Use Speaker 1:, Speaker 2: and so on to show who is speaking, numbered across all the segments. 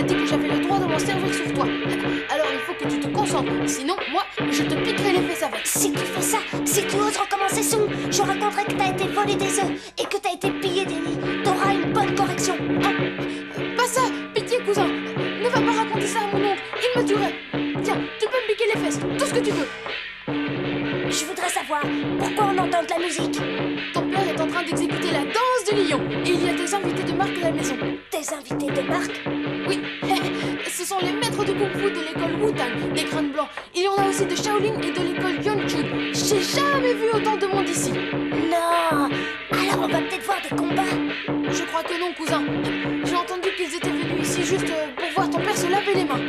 Speaker 1: dit que j'avais le droit de m'en servir sur toi. Alors il faut que tu te concentres, sinon moi, je te piquerai les fesses avec.
Speaker 2: Si tu fais ça, si tu oses recommencer Song, je raconterai que t'as été volé des œufs et que t'as été pillé des nids. T'auras une bonne correction.
Speaker 1: Pas ça, pitié cousin. Ne va pas raconter ça à mon oncle, il me tuerait. Tiens, tu peux me piquer les fesses, tout ce que tu veux.
Speaker 2: Je voudrais savoir pourquoi on entend de la musique.
Speaker 1: Ton père est en train d'exécuter la danse du lion et il y a des invités de marque à la maison.
Speaker 2: Des invités de marque?
Speaker 1: Oui, ce sont les maîtres de kung-fu de l'école Wu-Tang, des crânes blancs. Il y en a aussi de Shaolin et de l'école Yonchun. J'ai jamais vu autant de monde ici.
Speaker 2: Non. Alors on va peut-être voir des combats.
Speaker 1: Je crois que non, cousin. J'ai entendu qu'ils étaient venus ici juste pour voir ton père se laver les mains.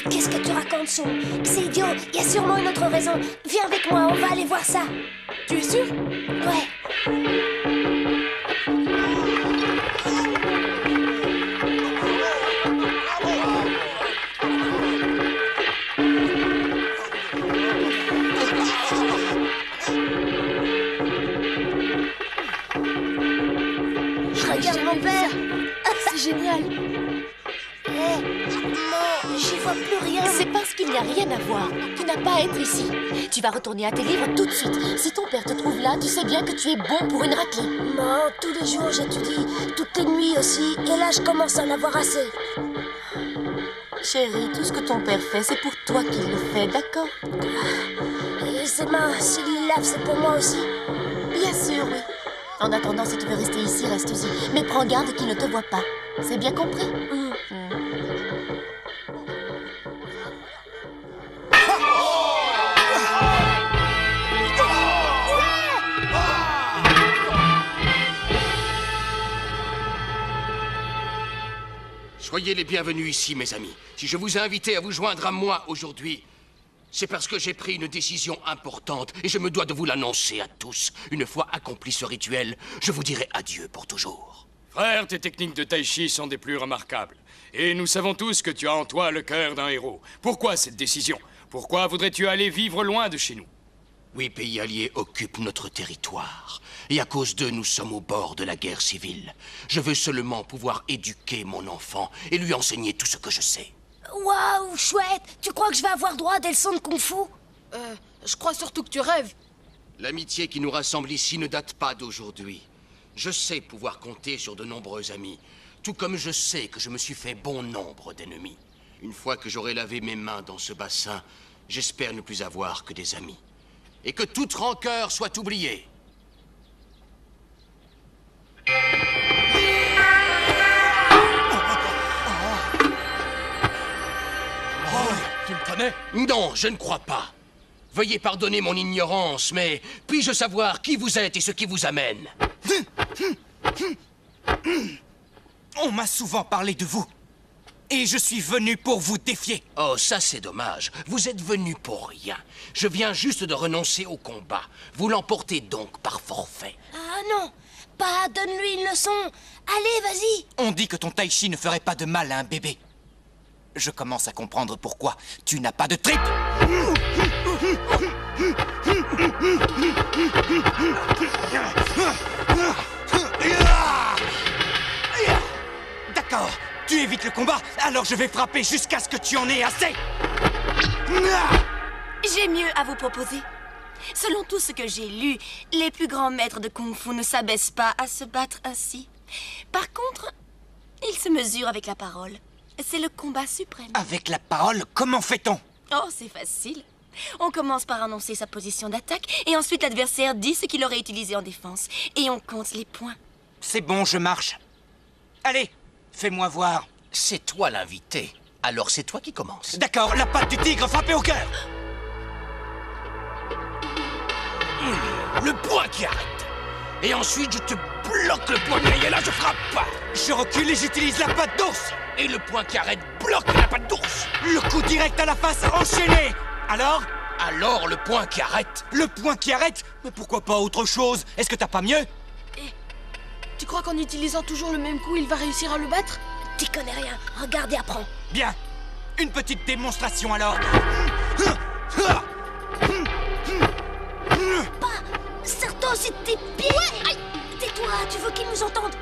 Speaker 2: Qu'est-ce que tu racontes, Song? C'est idiot, il y a sûrement une autre raison. Viens avec moi, on va aller voir ça.
Speaker 1: Tu es sûr?
Speaker 2: Ouais. Regarde mon père.
Speaker 1: C'est génial.
Speaker 2: Non, j'y vois plus rien.
Speaker 3: C'est parce qu'il n'y a rien à voir. Tu n'as pas à être ici. Tu vas retourner à tes livres tout de suite. Si ton père te trouve là, tu sais bien que tu es bon pour une raclée.
Speaker 2: Non, tous les jours j'étudie, toutes les nuits aussi, et là je commence à en avoir assez.
Speaker 3: Chérie, tout ce que ton père fait, c'est pour toi qu'il le fait, d'accord?
Speaker 2: Et ses mains, s'il les lave, c'est pour moi aussi.
Speaker 3: Bien sûr, oui. En attendant, si tu veux rester ici, reste-y. Mais prends garde qu'il ne te voit pas. C'est bien compris?
Speaker 4: Soyez les bienvenus ici, mes amis. Si je vous ai invité à vous joindre à moi aujourd'hui, c'est parce que j'ai pris une décision importante et je me dois de vous l'annoncer à tous. Une fois accompli ce rituel, je vous dirai adieu pour toujours.
Speaker 5: Frère, tes techniques de tai chi sont des plus remarquables. Et nous savons tous que tu as en toi le cœur d'un héros. Pourquoi cette décision? Pourquoi voudrais-tu aller vivre loin de chez nous?
Speaker 4: 8 pays alliés occupent notre territoire. Et à cause d'eux, nous sommes au bord de la guerre civile. Je veux seulement pouvoir éduquer mon enfant et lui enseigner tout ce que je sais.
Speaker 2: Waouh, chouette. Tu crois que je vais avoir droit à des leçons de kung-fu?
Speaker 1: Je crois surtout que tu rêves.
Speaker 4: L'amitié qui nous rassemble ici ne date pas d'aujourd'hui. Je sais pouvoir compter sur de nombreux amis, tout comme je sais que je me suis fait bon nombre d'ennemis. Une fois que j'aurai lavé mes mains dans ce bassin, j'espère ne plus avoir que des amis. Et que toute rancœur soit oubliée.
Speaker 5: Tu me connais?
Speaker 4: Non, je ne crois pas. Veuillez pardonner mon ignorance, mais puis-je savoir qui vous êtes et ce qui vous amène?
Speaker 6: On m'a souvent parlé de vous. Et je suis venu pour vous défier.
Speaker 4: Oh, ça c'est dommage. Vous êtes venu pour rien. Je viens juste de renoncer au combat. Vous l'emportez donc par forfait.
Speaker 2: Ah non, pas, donne-lui une leçon. Allez, vas-y.
Speaker 6: On dit que ton tai chi ne ferait pas de mal à un bébé. Je commence à comprendre pourquoi tu n'as pas de tripes. D'accord, tu évites le combat, alors je vais frapper jusqu'à ce que tu en aies assez.
Speaker 3: J'ai mieux à vous proposer. Selon tout ce que j'ai lu, les plus grands maîtres de kung-fu ne s'abaissent pas à se battre ainsi. Par contre, ils se mesurent avec la parole. C'est le combat suprême.
Speaker 6: Avec la parole, comment fait-on?
Speaker 3: Oh, c'est facile. On commence par annoncer sa position d'attaque et ensuite l'adversaire dit ce qu'il aurait utilisé en défense. Et on compte les points.
Speaker 6: C'est bon, je marche. Allez, fais-moi voir.
Speaker 4: C'est toi l'invité. Alors c'est toi qui commence.
Speaker 6: D'accord, la patte du tigre frappée au cœur.
Speaker 4: Le poing qui arrête. Et ensuite, je te bloque le poignet et là, je frappe pas.
Speaker 6: Je recule et j'utilise la patte d'ours.
Speaker 4: Et le poing qui arrête bloque la patte d'ours.
Speaker 6: Le coup direct à la face enchaîné. Alors?
Speaker 4: Alors, le poing qui arrête.
Speaker 6: Le poing qui arrête? Mais pourquoi pas autre chose? Est-ce que t'as pas mieux?
Speaker 1: Tu crois qu'en utilisant toujours le même coup, il va réussir à le battre?
Speaker 2: T'y connais rien, regarde et apprends.
Speaker 6: Bien. Une petite démonstration alors.
Speaker 2: Serre-toi aussi de tes pieds. Aïe. Tais-toi, tu veux qu'ils nous entendent?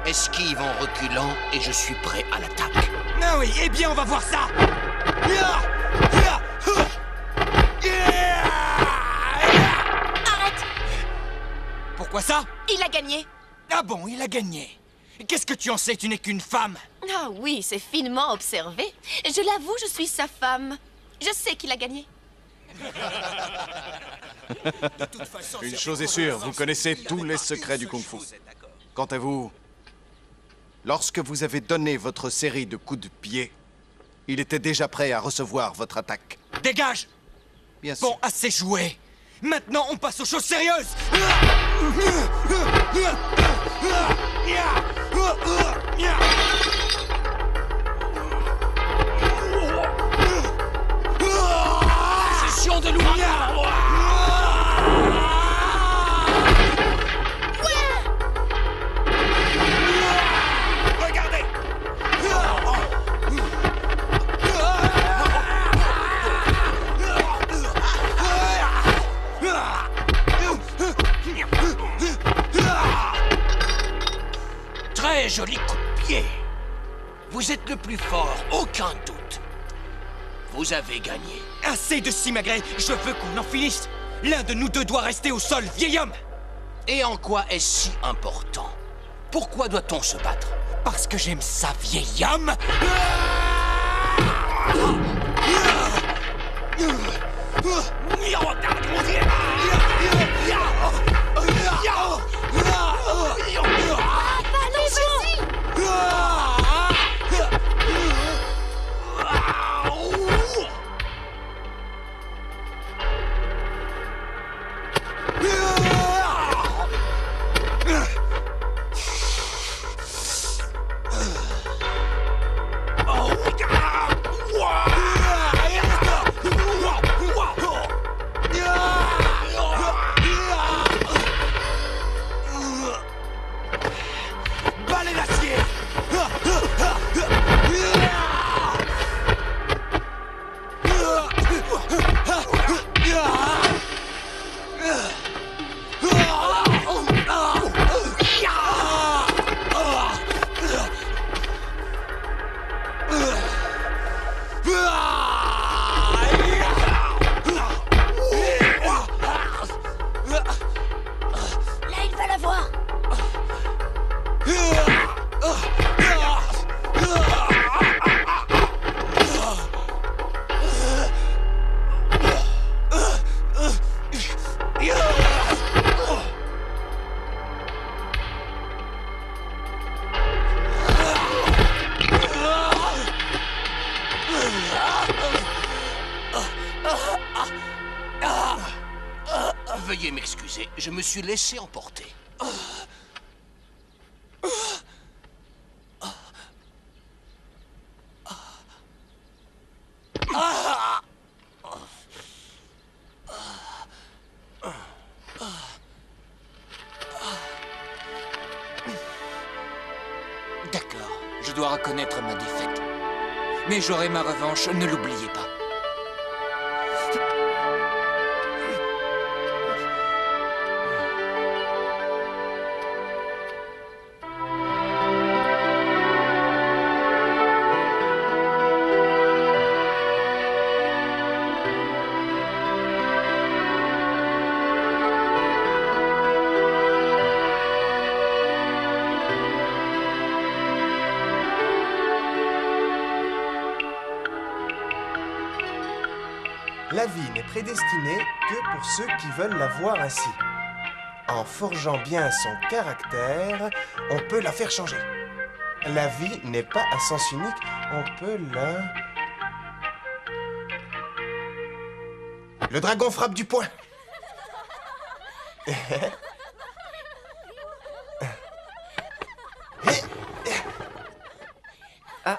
Speaker 4: Esquive en reculant et je suis prêt à l'attaque.
Speaker 6: Ah oui, eh bien on va voir ça.
Speaker 3: Arrête!
Speaker 6: Pourquoi ça?
Speaker 3: Il a gagné.
Speaker 6: Ah bon, il a gagné. Qu'est-ce que tu en sais? Tu n'es qu'une femme.
Speaker 3: Ah oui, c'est finement observé. Je l'avoue, je suis sa femme. Je sais qu'il a gagné.
Speaker 7: Une chose est sûre, vous connaissez tous les secrets du kung-fu. Quant à vous, lorsque vous avez donné votre série de coups de pied, il était déjà prêt à recevoir votre attaque.
Speaker 6: Dégage!
Speaker 7: Bien sûr.
Speaker 6: Bon, assez joué. Maintenant, on passe aux choses sérieuses.
Speaker 4: Session de loin.
Speaker 6: Regardez!
Speaker 4: Très joli coup de pied. Vous êtes le plus fort, aucun doute. Vous avez gagné.
Speaker 6: Assez de simagrées, je veux qu'on en finisse. L'un de nous deux doit rester au sol, vieil homme.
Speaker 4: Et en quoi est-ce si important? Pourquoi doit-on se battre?
Speaker 6: Parce que j'aime ça, vieil homme. Balai d'acier.
Speaker 2: Là, il va l'avoir.
Speaker 4: Veuillez m'excuser, je me suis laissé emporter.
Speaker 6: D'accord, je dois reconnaître ma défaite. Mais j'aurai ma revanche, ne l'oubliez pas.
Speaker 8: La vie n'est prédestinée que pour ceux qui veulent la voir ainsi. En forgeant bien son caractère, on peut la faire changer. La vie n'est pas à sens unique, on peut la... Le dragon frappe du poing. Ah.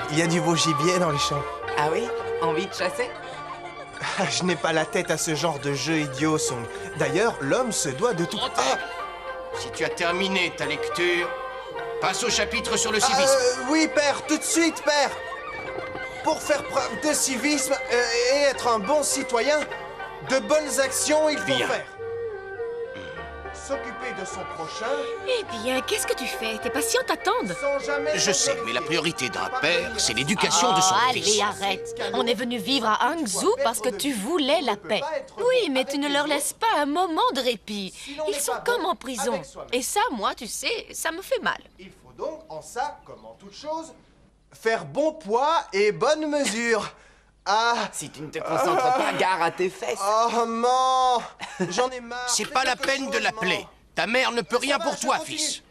Speaker 8: Il y a du beau gibier dans les champs.
Speaker 9: Ah oui? Envie de chasser?
Speaker 8: Je n'ai pas la tête à ce genre de jeu idiot, Song. D'ailleurs, l'homme se doit de tout...
Speaker 4: Si tu as terminé ta lecture, Passe au chapitre sur le civisme.
Speaker 8: Oui, père, tout de suite, père. Pour faire preuve de civisme et être un bon citoyen, de bonnes actions il faut
Speaker 4: Bien.
Speaker 8: faire. S'occuper de son prochain
Speaker 3: Eh bien, qu'est-ce que tu fais? Tes patients t'attendent.
Speaker 8: sans jamais...
Speaker 4: Je sais, mais la priorité d'un père, c'est l'éducation de son
Speaker 1: allez,
Speaker 4: fils.
Speaker 1: arrête. On est venu vivre à Hangzhou parce que tu voulais la paix.
Speaker 3: Oui, mais tu ne leur laisses pas un moment de répit. Ils sont comme en prison.
Speaker 8: avec soi-même.
Speaker 3: Et ça, moi, tu sais, ça me fait mal.
Speaker 8: Il faut donc, en ça, comme en toute chose, faire bon poids et bonne mesure. Ah,
Speaker 9: Si tu ne te concentres pas, gare à tes fesses.
Speaker 8: oh non, j'en ai marre.
Speaker 4: C'est
Speaker 8: Fais
Speaker 4: pas la
Speaker 8: quelque
Speaker 4: peine de
Speaker 8: chose,
Speaker 4: l'appeler.
Speaker 8: maman.
Speaker 4: Ta mère ne peut rien
Speaker 8: Ça va,
Speaker 4: pour
Speaker 8: je
Speaker 4: toi,
Speaker 8: continue.
Speaker 4: fils.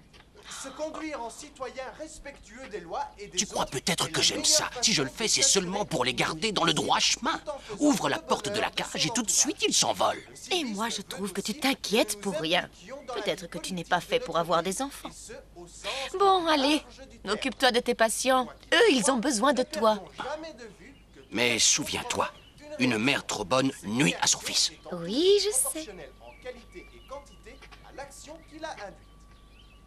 Speaker 8: Se conduire en citoyen respectueux des lois et des
Speaker 4: Tu crois
Speaker 8: autres
Speaker 4: peut-être
Speaker 8: est
Speaker 4: que
Speaker 8: la
Speaker 4: j'aime
Speaker 8: meilleure
Speaker 4: ça. Si je le
Speaker 8: façon
Speaker 4: fais,
Speaker 8: de
Speaker 4: c'est
Speaker 8: s'assurer
Speaker 4: seulement pour les garder dans le droit chemin. Ouvre la porte de la cage et tout de suite, ils s'envolent.
Speaker 3: Et moi, je trouve que tu t'inquiètes pour rien. Peut-être que tu n'es pas fait pour avoir des enfants. Bon, allez, occupe-toi de tes patients. Eux, ils ont besoin de toi.
Speaker 4: Mais souviens-toi, une mère trop bonne nuit à son fils.
Speaker 3: Oui, je sais.
Speaker 8: Proportionnel en qualité et quantité à l'action qu'il a induite.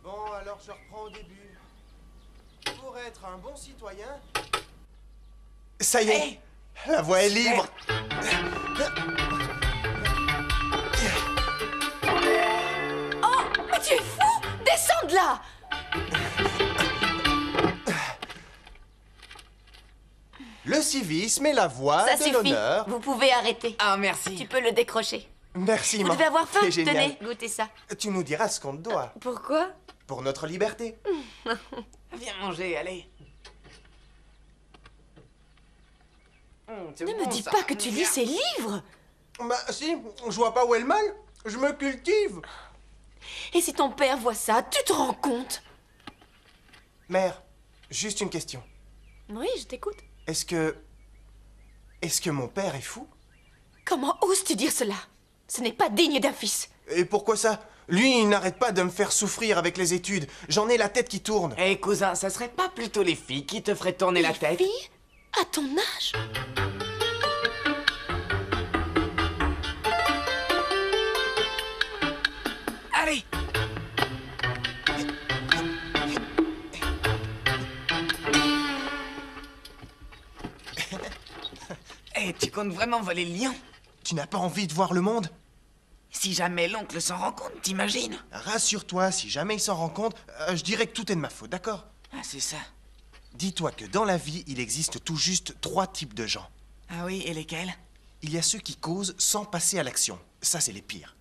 Speaker 8: Bon, alors je reprends au début. Pour être un bon citoyen... Ça y est, la voie est libre.
Speaker 3: Mais tu es fou! Descends de là!
Speaker 8: Le civisme est la voie
Speaker 3: Ça
Speaker 8: de
Speaker 3: suffit.
Speaker 8: l'honneur.
Speaker 3: Vous pouvez arrêter.
Speaker 9: Ah, merci.
Speaker 3: Tu peux le décrocher.
Speaker 8: Merci,
Speaker 3: Vous
Speaker 8: maman.
Speaker 3: devez avoir faim.
Speaker 8: C'est génial.
Speaker 3: Tenez, goûtez ça.
Speaker 8: Tu nous diras ce qu'on te doit.
Speaker 3: Pourquoi?
Speaker 8: Pour notre liberté.
Speaker 9: Viens manger, allez. C'est
Speaker 3: Ne me
Speaker 9: bon,
Speaker 3: dis
Speaker 9: ça.
Speaker 3: pas que tu lis
Speaker 9: Viens.
Speaker 3: ces livres.
Speaker 8: Bah si, je vois pas où est le mal. Je me cultive.
Speaker 3: Et si ton père voit ça, tu te rends compte?
Speaker 8: Mère, juste une question.
Speaker 3: Oui, je t'écoute.
Speaker 8: Est-ce que mon père est fou?
Speaker 3: Comment oses-tu dire cela? Ce n'est pas digne d'un fils.
Speaker 8: Et pourquoi ça? Lui, il n'arrête pas de me faire souffrir avec les études. J'en ai la tête qui tourne.
Speaker 9: Eh, cousin, ça serait pas plutôt les filles qui te feraient tourner la tête?
Speaker 3: Fille, à ton âge?
Speaker 9: Allez! Eh, tu comptes vraiment voler le lion?
Speaker 8: Tu n'as pas envie de voir le monde?
Speaker 9: Si jamais l'oncle s'en rend compte, t'imagines?
Speaker 8: Rassure-toi, si jamais il s'en rend compte, je dirais que tout est de ma faute, d'accord?
Speaker 9: Ah, c'est ça.
Speaker 8: Dis-toi que dans la vie, il existe tout juste 3 types de gens.
Speaker 9: Ah oui, et lesquels?
Speaker 8: Il y a ceux qui causent sans passer à l'action. Ça, c'est les pires.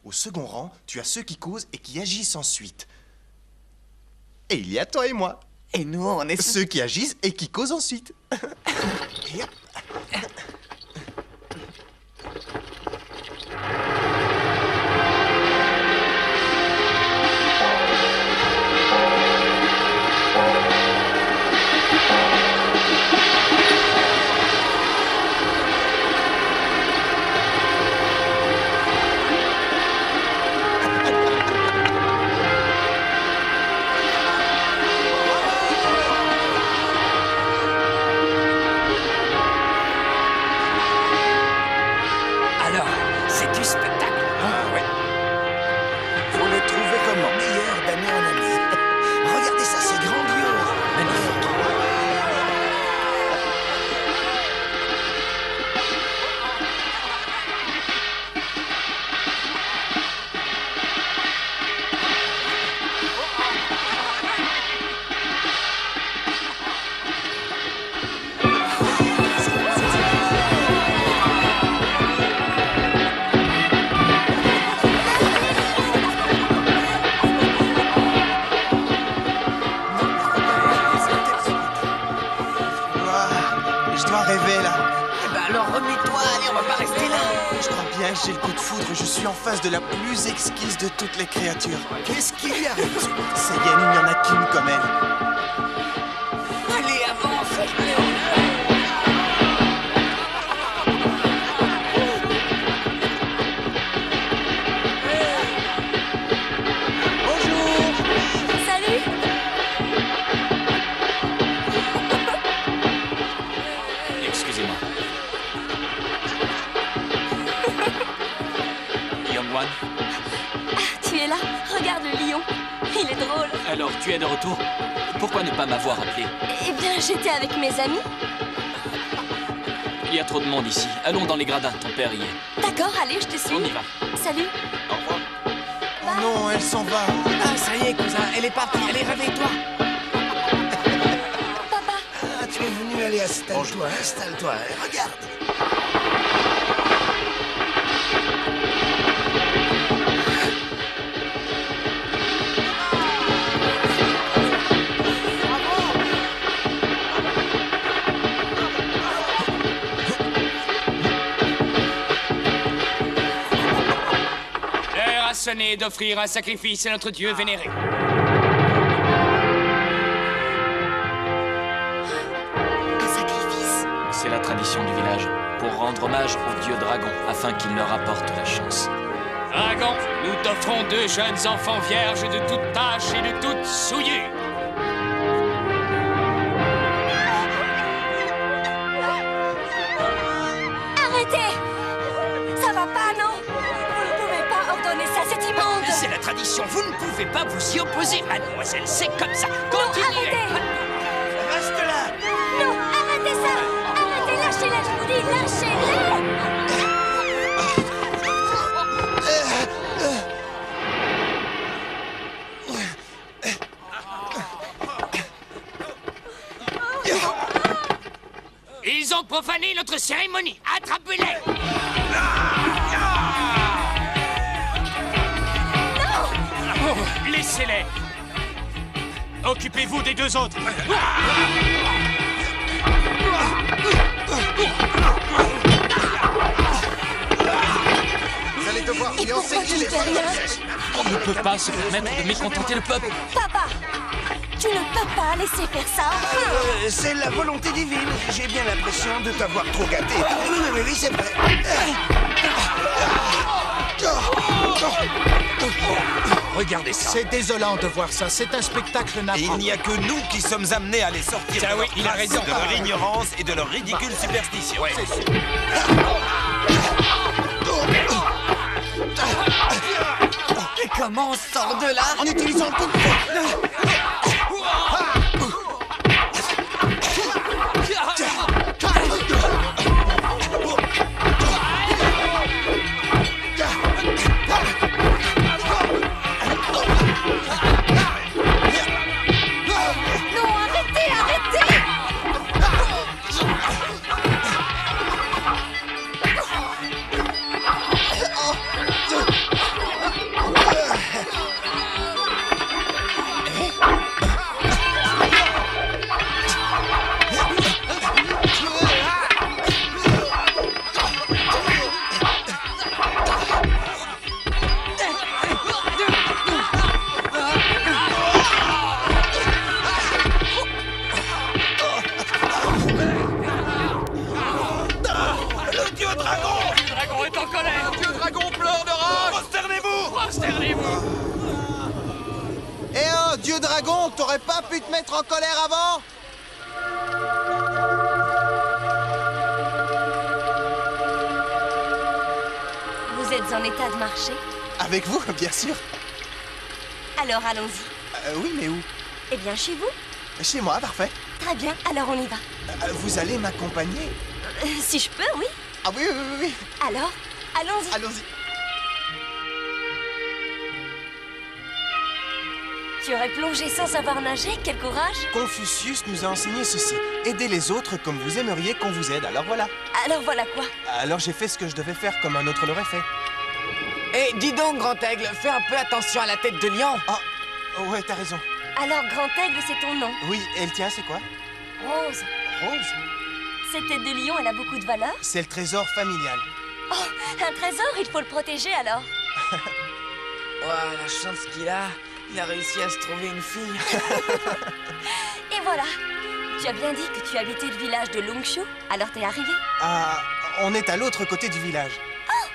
Speaker 8: Au second rang, tu as ceux qui causent et qui agissent ensuite. Et il y a toi et moi.
Speaker 9: Et nous, on est...
Speaker 8: Ceux qui agissent et qui causent ensuite. Et hop.
Speaker 9: Alors, c'est du spectacle.
Speaker 7: Ah ouais. Faut le trouver comment?
Speaker 9: Meilleur d'année en année. Regardez ça, c'est grandiose. Magnifique.
Speaker 8: Ouah, je dois rêver là.
Speaker 9: Eh ben alors remets-toi, allez, on va pas rester là.
Speaker 8: Je crois bien que j'ai le coup de foudre. Je suis en face de la plus exquise de toutes les créatures.
Speaker 9: Qu'est-ce qu'il y a?
Speaker 8: Sayenne, il n'y en a qu'une comme elle.
Speaker 9: Allez, avance.
Speaker 8: Bonjour.
Speaker 3: Salut!
Speaker 6: Excusez-moi. Young One,
Speaker 3: Tu es là? Regarde le lion. Il est drôle.
Speaker 10: Alors, tu es de retour? Pourquoi ne pas m'avoir appelé?
Speaker 3: Eh bien, j'étais avec mes amis.
Speaker 10: Il y a trop de monde ici. Allons dans les gradins, ton père y est.
Speaker 3: D'accord, allez, je te suis.
Speaker 10: On y va.
Speaker 3: Salut.
Speaker 10: Au revoir.
Speaker 8: Oh non, elle s'en va.
Speaker 9: Ah, ça y est, cousin, elle est partie. Allez, réveille-toi.
Speaker 3: Papa.
Speaker 9: Ah, tu es venu, allez, installe-toi, installe-toi. Regarde.
Speaker 5: L'heure a sonné d'offrir un sacrifice à notre dieu vénéré.
Speaker 3: Un sacrifice.
Speaker 10: C'est la tradition du village, pour rendre hommage au dieu dragon, afin qu'il leur apporte la chance.
Speaker 5: Dragon, nous t'offrons 2 jeunes enfants vierges de toute tâche et de toute souillure.
Speaker 3: Arrêtez. Ça va pas, non? Vous ne pouvez pas ordonner ça, c'est immonde.
Speaker 9: C'est la tradition, vous ne pouvez pas vous y opposer, mademoiselle, c'est comme ça.
Speaker 3: Non,
Speaker 9: Continuez.
Speaker 3: arrêtez.
Speaker 9: Reste là.
Speaker 3: Non, arrêtez ça. Arrêtez, lâchez-les, je vous dis, lâchez-les.
Speaker 5: Ils ont profané notre cérémonie. Attrapez-les. Oh, laissez-les. Occupez-vous des 2 autres.
Speaker 7: Vous allez devoir y enseigner les
Speaker 10: On ne peut pas se permettre de mécontenter le peuple.
Speaker 3: Papa, tu ne peux pas laisser faire ça.
Speaker 9: C'est la volonté divine. J'ai bien l'impression de t'avoir trop gâté. Oui, c'est vrai.
Speaker 11: Regardez ça.
Speaker 12: C'est désolant de voir ça. C'est un spectacle
Speaker 11: Et
Speaker 12: navrant.
Speaker 11: il n'y a que nous qui sommes amenés à les sortir
Speaker 5: Ça,
Speaker 11: de
Speaker 5: oui,
Speaker 11: leur
Speaker 5: il a
Speaker 11: trace,
Speaker 5: raison.
Speaker 11: de leur ignorance et de leur ridicule superstition.
Speaker 9: Et comment on sort de là?
Speaker 8: En utilisant le coup de pied.
Speaker 3: Non, arrêtez, arrêtez.
Speaker 11: Le dieu dragon!
Speaker 5: Le dragon est en colère.
Speaker 7: Dieu dragon pleure de rage.
Speaker 11: Prosternez-vous!
Speaker 5: Prosternez-vous.
Speaker 7: Eh oh, Dieu dragon, t'aurais pas pu te mettre en colère avant?
Speaker 3: Vous êtes en état de marcher?
Speaker 8: Avec vous, bien sûr.
Speaker 3: Alors allons-y.
Speaker 8: Oui, mais où?
Speaker 3: Eh bien, chez vous?
Speaker 8: Chez moi, parfait.
Speaker 3: Très bien, alors on y va.
Speaker 8: Vous allez m'accompagner?
Speaker 3: Si je peux, oui.
Speaker 8: Ah oui, oui, oui, oui.
Speaker 3: Alors, allons-y.
Speaker 8: Allons-y.
Speaker 3: Tu aurais plongé sans savoir nager? Quel courage!
Speaker 8: Confucius nous a enseigné ceci. Aidez les autres comme vous aimeriez qu'on vous aide. Alors voilà.
Speaker 3: Alors voilà quoi?
Speaker 8: Alors j'ai fait ce que je devais faire comme un autre l'aurait fait.
Speaker 9: Eh, dis donc, Grand Aigle, fais un peu attention à la tête de lion.
Speaker 8: Ah, ouais, t'as raison.
Speaker 3: Alors, Grand Aigle, c'est ton nom?
Speaker 8: Oui, et le tien, c'est quoi?
Speaker 3: Rose.
Speaker 8: Rose?
Speaker 3: Cette tête de lion, elle a beaucoup de valeur?
Speaker 8: C'est le trésor familial.
Speaker 3: Oh, un trésor, il faut le protéger alors.
Speaker 9: Oh, la chance qu'il a. Il a réussi à se trouver une fille.
Speaker 3: Et voilà. Tu as bien dit que tu habitais le village de Longshu, alors t'es arrivé?
Speaker 8: Ah, on est à l'autre côté du village.
Speaker 3: Oh,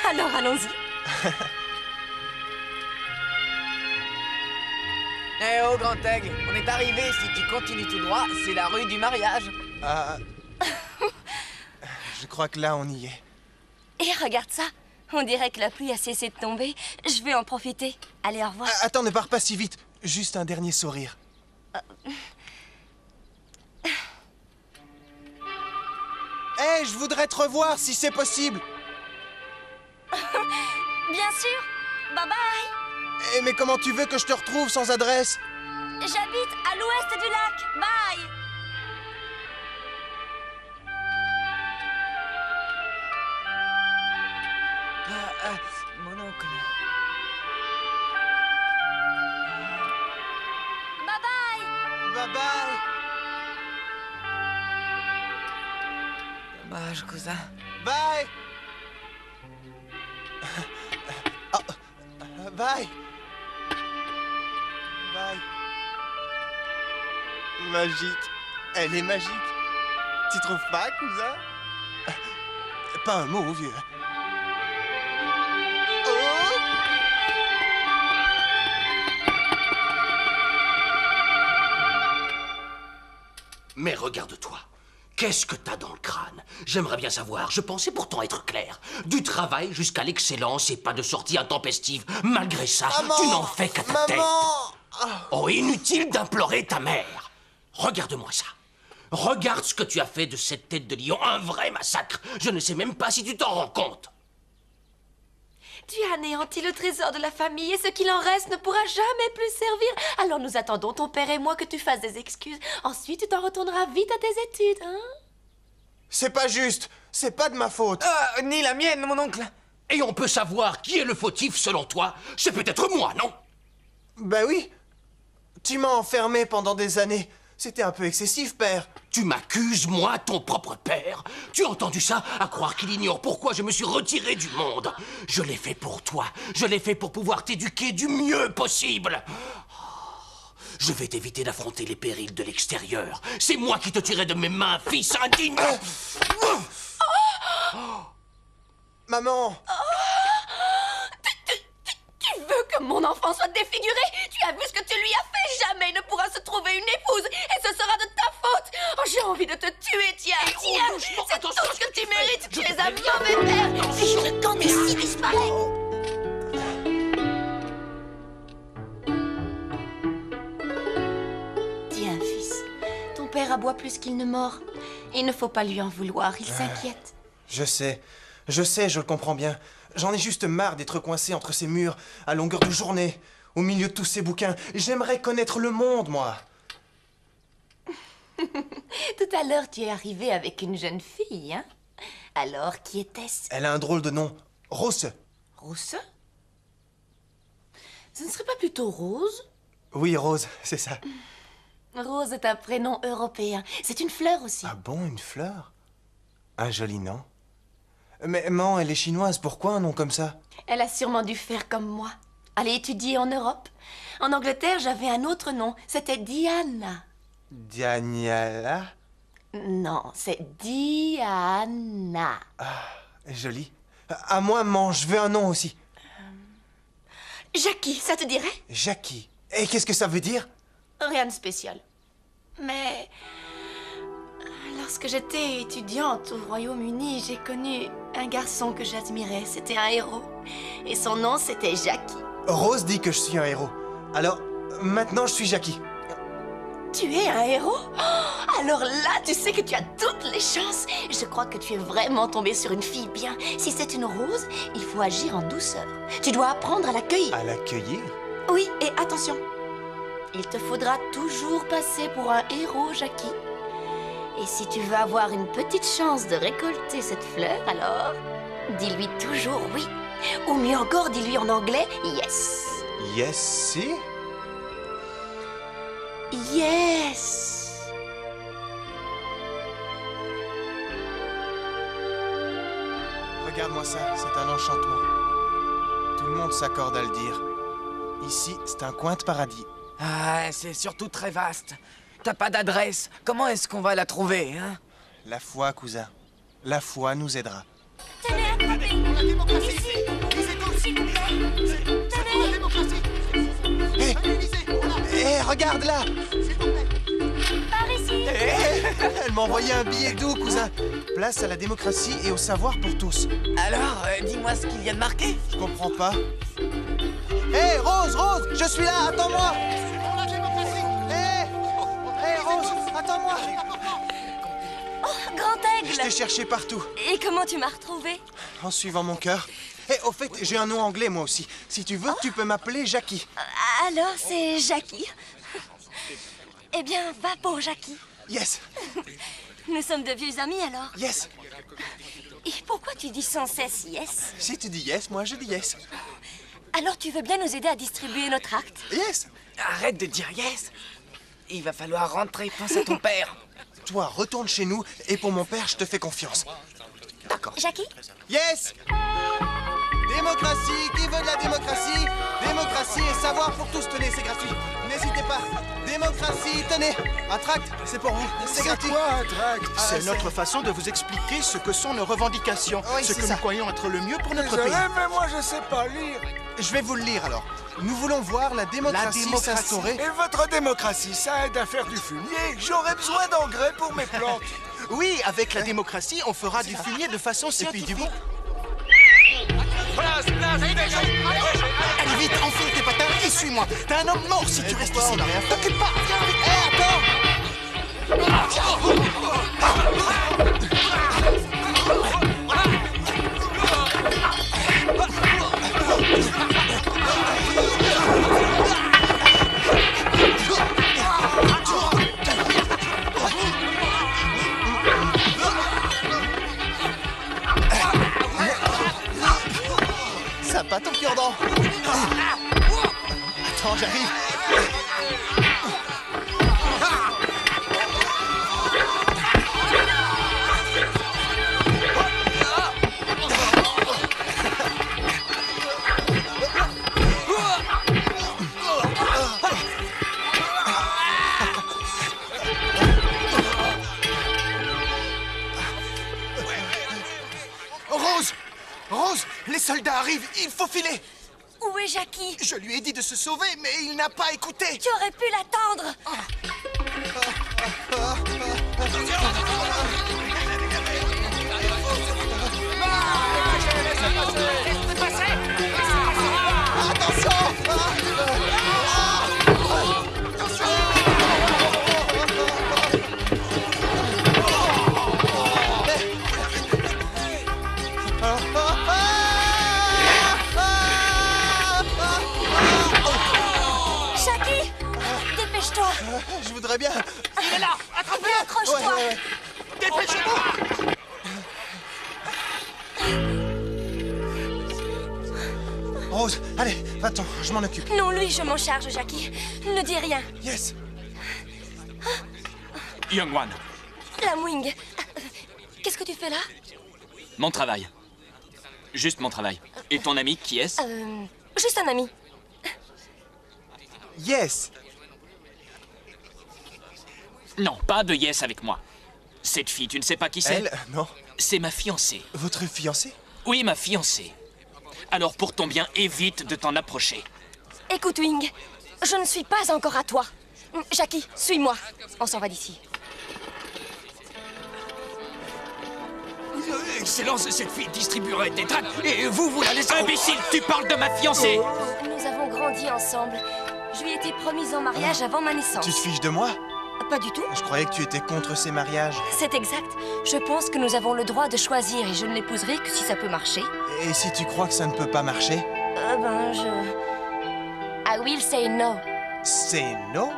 Speaker 3: alors allons-y.
Speaker 9: Eh oh, Grand Aigle, on est arrivé. Si tu continues tout droit, c'est la rue du mariage.
Speaker 8: Ah, je crois que là, on y est.
Speaker 3: Et regarde ça. On dirait que la pluie a cessé de tomber. Je vais en profiter. Allez, au revoir.
Speaker 8: Attends, ne pars pas si vite. Juste un dernier sourire. Hé, je voudrais te revoir si c'est possible.
Speaker 2: Bien sûr. Bye bye.
Speaker 8: Eh, mais comment tu veux que je te retrouve sans adresse?
Speaker 2: J'habite à l'ouest du lac. Bye.
Speaker 13: Mon oncle.
Speaker 2: Bye bye.
Speaker 8: Bye bye.
Speaker 13: Dommage, cousin.
Speaker 8: Bye. Oh. Bye. Bye. Magique. Elle est magique. Tu trouves pas, cousin? Pas un mot, vieux.
Speaker 4: Mais regarde-toi. Qu'est-ce que t'as dans le crâne? J'aimerais bien savoir. Je pensais pourtant être clair. Du travail jusqu'à l'excellence et pas de sortie intempestive. Malgré ça,
Speaker 8: Maman,
Speaker 4: tu n'en fais qu'à ta tête.
Speaker 8: Maman!
Speaker 4: Oh, inutile d'implorer ta mère. Regarde-moi ça. Regarde ce que tu as fait de cette tête de lion. Un vrai massacre. Je ne sais même pas si tu t'en rends compte.
Speaker 3: Tu as anéanti le trésor de la famille et ce qu'il en reste ne pourra jamais plus servir. Alors nous attendons, ton père et moi, que tu fasses des excuses. Ensuite, tu t'en retourneras vite à tes études, hein?
Speaker 8: C'est pas juste. C'est pas de ma faute.
Speaker 13: Ni la mienne, mon oncle.
Speaker 4: Et on peut savoir qui est le fautif selon toi? C'est peut-être moi, non?
Speaker 8: Ben oui. Tu m'as enfermé pendant des années. C'était un peu excessif, père.
Speaker 4: Tu m'accuses, moi, ton propre père? Tu as entendu ça? À croire qu'il ignore pourquoi je me suis retiré du monde. Je l'ai fait pour toi. Je l'ai fait pour pouvoir t'éduquer du mieux possible. Je vais t'éviter d'affronter les périls de l'extérieur. C'est moi qui te tuerai de mes mains, fils indigne.
Speaker 8: Maman.
Speaker 3: Tu veux que mon enfant soit défiguré? Tu as vu ce que tu lui as fait? Jamais il ne pourra se trouver une épouse et ce sera de ta faute. Oh, j'ai envie de te tuer, tiens, tiens. C'est tout ce que tu mérites. Tu es un mauvais père.
Speaker 2: Fiche-le camp d'ici disparaît.
Speaker 3: Tiens, fils, ton père aboie plus qu'il ne mord. Il ne faut pas lui en vouloir, il s'inquiète.
Speaker 8: Je sais, je le comprends bien. J'en ai juste marre d'être coincé entre ces murs, à longueur de journée, au milieu de tous ces bouquins. J'aimerais connaître le monde, moi.
Speaker 3: Tout à l'heure, tu es arrivé avec une jeune fille, hein? Alors, qui était-ce?
Speaker 8: Elle a un drôle de nom. Rose.
Speaker 3: Rose? Ce ne serait pas plutôt Rose?
Speaker 8: Oui, Rose, c'est ça.
Speaker 3: Rose est un prénom européen. C'est une fleur aussi.
Speaker 8: Ah bon, une fleur? Un joli nom. Mais maman, elle est chinoise. Pourquoi un nom comme ça?
Speaker 3: Elle a sûrement dû faire comme moi. Aller étudier en Europe. En Angleterre, j'avais un autre nom. C'était Diana.
Speaker 8: Dianiala?
Speaker 3: Non, c'est Diana.
Speaker 8: Ah, joli. À moi, maman, je veux un nom aussi.
Speaker 3: Jackie, ça te dirait?
Speaker 8: Jackie. Et qu'est-ce que ça veut dire?
Speaker 3: Rien de spécial. Mais lorsque j'étais étudiante au Royaume-Uni, j'ai connu un garçon que j'admirais. C'était un héros. Et son nom, c'était Jackie.
Speaker 8: Rose dit que je suis un héros. Alors, maintenant, je suis Jackie.
Speaker 3: Tu es un héros? Oh, alors là, tu sais que tu as toutes les chances. Je crois que tu es vraiment tombé sur une fille bien. Si c'est une rose, il faut agir en douceur. Tu dois apprendre à l'accueillir.
Speaker 8: À l'accueillir?
Speaker 3: Oui, et attention. Il te faudra toujours passer pour un héros, Jackie. Et si tu veux avoir une petite chance de récolter cette fleur, alors dis-lui toujours oui. Ou mieux encore, dis-lui en anglais yes.
Speaker 8: Yes, si?
Speaker 3: Yes.
Speaker 8: Regarde-moi ça, c'est un enchantement. Tout le monde s'accorde à le dire. Ici, c'est un coin de paradis.
Speaker 13: Ah, c'est surtout très vaste. T'as pas d'adresse. Comment est-ce qu'on va la trouver, hein?
Speaker 8: La foi, cousin. La foi nous aidera.
Speaker 2: Tenez, attrapez. La démocratie ici. S'il vous plaît. Tenez.
Speaker 8: Hé, regarde là.
Speaker 2: Par ici.
Speaker 8: Elle m'a envoyé un billet doux, cousin. Place à la démocratie et au savoir pour tous.
Speaker 13: Alors, dis-moi ce qu'il y a de marqué.
Speaker 8: Je comprends pas. Hé, Rose, Rose, je suis là, attends-moi.
Speaker 3: Grand Aigle!
Speaker 8: Je t'ai cherché partout.
Speaker 3: Et comment tu m'as retrouvé?
Speaker 8: En suivant mon cœur. Et au fait, j'ai un nom anglais moi aussi. Si tu veux, tu peux m'appeler Jackie.
Speaker 3: Alors, c'est Jackie. Eh bien, va pour Jackie.
Speaker 8: Yes.
Speaker 3: Nous sommes de vieux amis alors.
Speaker 8: Yes.
Speaker 3: Et pourquoi tu dis sans cesse yes?
Speaker 8: Si tu dis yes, moi je dis yes.
Speaker 3: Alors tu veux bien nous aider à distribuer notre acte?
Speaker 8: Yes.
Speaker 13: Arrête de dire yes. Il va falloir rentrer, pense à ton père.
Speaker 8: Toi, retourne chez nous, et pour mon père, je te fais confiance.
Speaker 3: D'accord. Jackie?
Speaker 8: Yes. Démocratie, qui veut de la démocratie? Démocratie et savoir pour tous, tenez, c'est gratuit. N'hésitez pas. Démocratie, tenez. Un tract, c'est pour vous, c'est gratuit.
Speaker 12: Quoi, un tract?
Speaker 8: C'est
Speaker 12: notre façon de vous expliquer ce que sont nos revendications,
Speaker 8: Oui,
Speaker 12: ce
Speaker 8: c'est
Speaker 12: que
Speaker 8: ça.
Speaker 12: nous croyons être le mieux pour notre
Speaker 8: Désolé,
Speaker 12: pays.
Speaker 8: mais
Speaker 12: moi je sais pas lire.
Speaker 8: Je vais vous le lire alors. Nous voulons voir la démocratie s'instaurer.
Speaker 12: Et votre démocratie, ça aide à faire du fumier. J'aurais besoin d'engrais pour mes plantes. Oui, avec la démocratie, on fera du fumier de façon scientifique. Allez vite, enfile tes patins et suis-moi. T'es un homme mort si tu restes ici. T'occupe pas, viens vite. Hé, attends. Ça pas ton cure-dent. Attends, j'arrive. Rose! Rose! Les soldats arrivent, il faut filer!
Speaker 3: Où est Jackie?
Speaker 12: Je lui ai dit de se sauver, mais il n'a pas écouté!
Speaker 3: Tu aurais pu l'attendre! Jackie! Dépêche-toi!
Speaker 8: Je voudrais bien.
Speaker 3: Il est là! Attrape-le! Accroche-toi!
Speaker 8: Ouais, ouais.
Speaker 12: Dépêchez-vous!
Speaker 8: Rose, allez, va-t'en, je m'en occupe.
Speaker 3: Non, lui, je m'en charge, Jackie. Ne dis rien.
Speaker 8: Yes.
Speaker 10: Young One,
Speaker 3: La Mwing. Qu'est-ce que tu fais là?
Speaker 10: mon travail. Juste mon travail. Et ton ami, qui est-ce?
Speaker 3: Juste un ami.
Speaker 8: Yes.
Speaker 10: Non, pas de yes avec moi. Cette fille, tu ne sais pas qui c'est?
Speaker 8: Elle, non.
Speaker 10: C'est ma fiancée.
Speaker 8: Votre fiancée?
Speaker 10: Oui, ma fiancée. Alors pour ton bien, évite de t'en approcher.
Speaker 3: Écoute, Wing, je ne suis pas encore à toi. Jackie, suis-moi. On s'en va d'ici.
Speaker 5: Excellence, cette fille distribuerait des tracts et vous la laissez...
Speaker 10: Imbécile, tu parles de ma fiancée!
Speaker 3: Nous avons grandi ensemble. Je lui ai été promise en mariage avant ma naissance.
Speaker 8: Tu te fiches de moi?
Speaker 3: Pas du tout.
Speaker 8: Je croyais que tu étais contre ces mariages.
Speaker 3: C'est exact. Je pense que nous avons le droit de choisir et je ne l'épouserai que si ça peut marcher.
Speaker 8: Et si tu crois que ça ne peut pas marcher?
Speaker 3: I will say no.
Speaker 8: C'est no?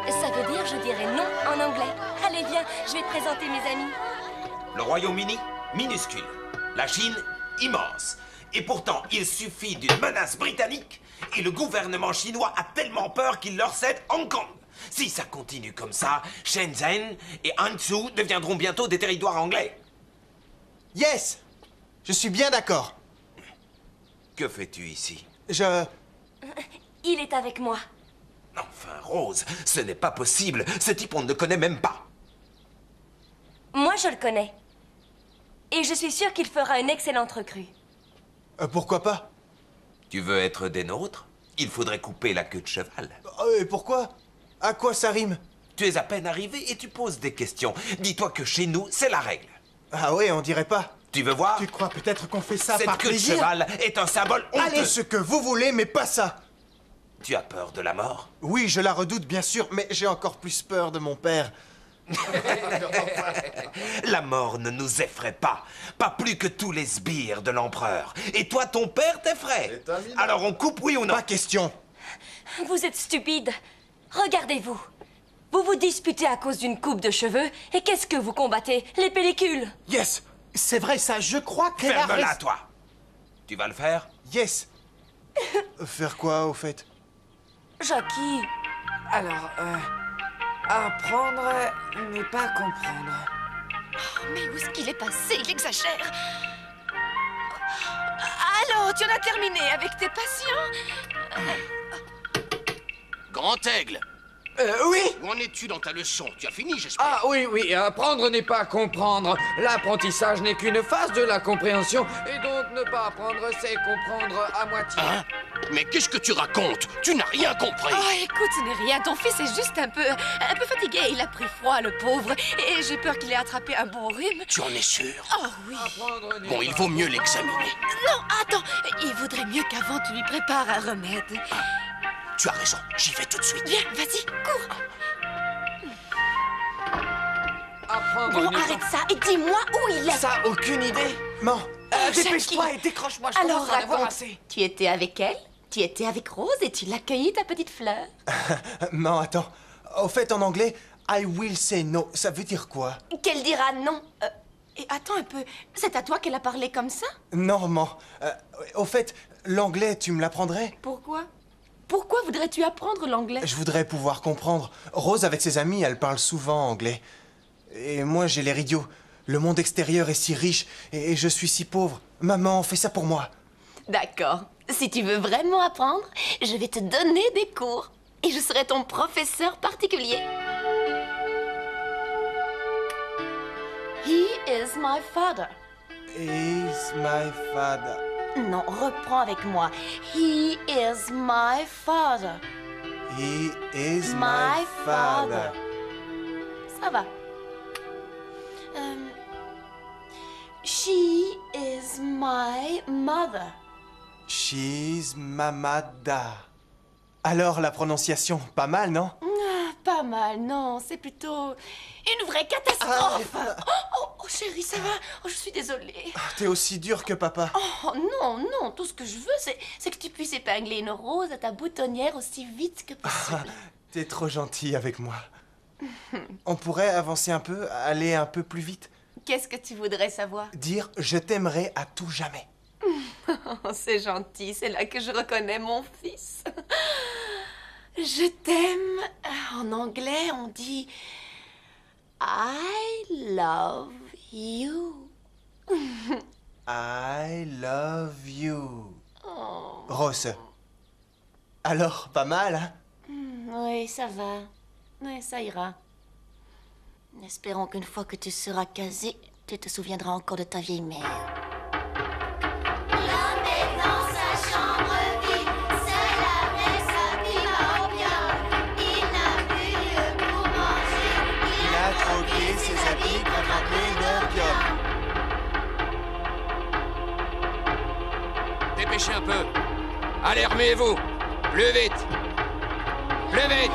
Speaker 3: Ça veut dire je dirai non en anglais. Allez, viens, je vais te présenter mes amis.
Speaker 11: Le Royaume-Uni, minuscule. La Chine, immense. Et pourtant, il suffit d'une menace britannique et le gouvernement chinois a tellement peur qu'il leur cède Hong Kong. Si ça continue comme ça, Shenzhen et Hangzhou deviendront bientôt des territoires anglais.
Speaker 8: Yes! Je suis bien d'accord.
Speaker 11: Que fais-tu ici?
Speaker 3: Il est avec moi.
Speaker 11: Enfin, Rose, ce n'est pas possible. Ce type, on ne le connaît même pas.
Speaker 3: Moi, je le connais. Et je suis sûre qu'il fera une excellente recrue.
Speaker 8: Pourquoi pas?
Speaker 11: Tu veux être des nôtres? Il faudrait couper la queue de cheval.
Speaker 8: Et pourquoi? À quoi ça rime?
Speaker 11: Tu es à peine arrivé et tu poses des questions. Dis-toi que chez nous, c'est la règle.
Speaker 8: Ah ouais, on dirait pas.
Speaker 11: Tu veux voir?
Speaker 8: Tu crois peut-être qu'on fait ça
Speaker 11: Cette
Speaker 8: par
Speaker 11: queue de
Speaker 8: plaisir?
Speaker 11: cheval est un symbole honteux.
Speaker 8: Allez, ce que vous voulez, mais pas ça.
Speaker 11: Tu as peur de la mort?
Speaker 8: Oui, je la redoute, bien sûr, mais j'ai encore plus peur de mon père.
Speaker 11: La mort ne nous effraie pas plus que tous les sbires de l'empereur. Et toi, ton père t'effraie. Alors on coupe, oui ou non?
Speaker 8: Pas question.
Speaker 14: Vous êtes stupide. Regardez-vous. Vous vous disputez à cause d'une coupe de cheveux, et qu'est-ce que vous combattez? Les pellicules.
Speaker 12: Yes, c'est vrai ça, je crois qu'elle a
Speaker 11: Ferme-la,
Speaker 12: raison.
Speaker 11: toi. Tu vas le faire?
Speaker 8: Yes. Faire quoi, au fait?
Speaker 13: Jackie, alors, apprendre n'est pas comprendre.
Speaker 3: Oh, mais où est-ce qu'il est passé? Il exagère. Alors, tu en as terminé avec tes patients?
Speaker 4: Grand Aigle,
Speaker 15: Oui.
Speaker 4: où en es-tu dans ta leçon? Tu as fini, j'espère.
Speaker 15: Ah oui, apprendre n'est pas comprendre. L'apprentissage n'est qu'une phase de la compréhension, et donc ne pas apprendre, c'est comprendre à moitié.
Speaker 4: Hein? Mais qu'est-ce que tu racontes? Tu n'as rien compris.
Speaker 3: Oh, écoute, ce n'est rien. Ton fils est juste un peu fatigué. Il a pris froid, le pauvre. Et j'ai peur qu'il ait attrapé un bon rhume.
Speaker 4: Tu en es sûr?
Speaker 3: Oh oui.
Speaker 4: Bon, il vaut mieux l'examiner.
Speaker 3: Non, attends. Il vaudrait mieux qu'avant tu lui prépares un remède.
Speaker 4: Tu as raison, j'y vais tout de suite.
Speaker 3: Viens, vas-y, cours.
Speaker 15: Apprendre
Speaker 2: Bon, arrête ça et dis-moi où il est.
Speaker 13: Ça, aucune idée.
Speaker 8: Non.
Speaker 13: Dépêche-toi et décroche-moi, je
Speaker 3: Alors,
Speaker 13: commence à en avoir
Speaker 3: raconte.
Speaker 13: assez.
Speaker 3: Tu étais avec elle? Tu étais avec Rose et tu l'as cueillie, ta petite fleur?
Speaker 8: Non, attends. Au fait, en anglais, I will say no, ça veut dire quoi?
Speaker 3: Qu'elle dira non. Et attends un peu, c'est à toi qu'elle a parlé comme ça?
Speaker 8: Non, maman. Au fait, l'anglais, tu me l'apprendrais?
Speaker 3: Pourquoi? Pourquoi voudrais-tu apprendre l'anglais?
Speaker 8: Je voudrais pouvoir comprendre. Rose, avec ses amis, elle parle souvent anglais. Et moi, j'ai l'air idiot. Le monde extérieur est si riche et je suis si pauvre. Maman, fais ça pour moi.
Speaker 3: D'accord. Si tu veux vraiment apprendre, je vais te donner des cours. Et je serai ton professeur particulier. He is my father.
Speaker 8: Is my father.
Speaker 3: Non, reprends avec moi. He is my father.
Speaker 8: He is my father.
Speaker 3: Ça va. She is my mother.
Speaker 8: She's mamada. Alors, la prononciation, pas mal, non?
Speaker 3: Pas mal, non. C'est plutôt une vraie catastrophe. Oh, chérie, ça va? Oh, je suis désolée.
Speaker 8: T'es aussi dur que papa.
Speaker 3: Oh, non. Tout ce que je veux, c'est que tu puisses épingler une rose à ta boutonnière aussi vite que possible.
Speaker 8: T'es trop gentil avec moi. On pourrait avancer un peu, aller un peu plus vite.
Speaker 3: Qu'est-ce que tu voudrais savoir?
Speaker 8: Dire « je t'aimerai à tout jamais ».
Speaker 3: C'est gentil, c'est là que je reconnais mon fils. Je t'aime. En anglais, on dit I love you.
Speaker 8: I love you.
Speaker 3: Oh.
Speaker 8: Rose. Alors, pas mal, hein?
Speaker 3: Oui, ça va. Oui, ça ira. Espérons qu'une fois que tu seras casé, tu te souviendras encore de ta vieille mère.
Speaker 2: L'homme est dans sa chambre vide, seul avec sa pipe bien. Il n'a plus lieu pour manger.
Speaker 8: Il a troqué ses habits contre un peu d'opium.
Speaker 5: Dépêchez un peu. Allez, remuez-vous. Plus vite. Plus vite.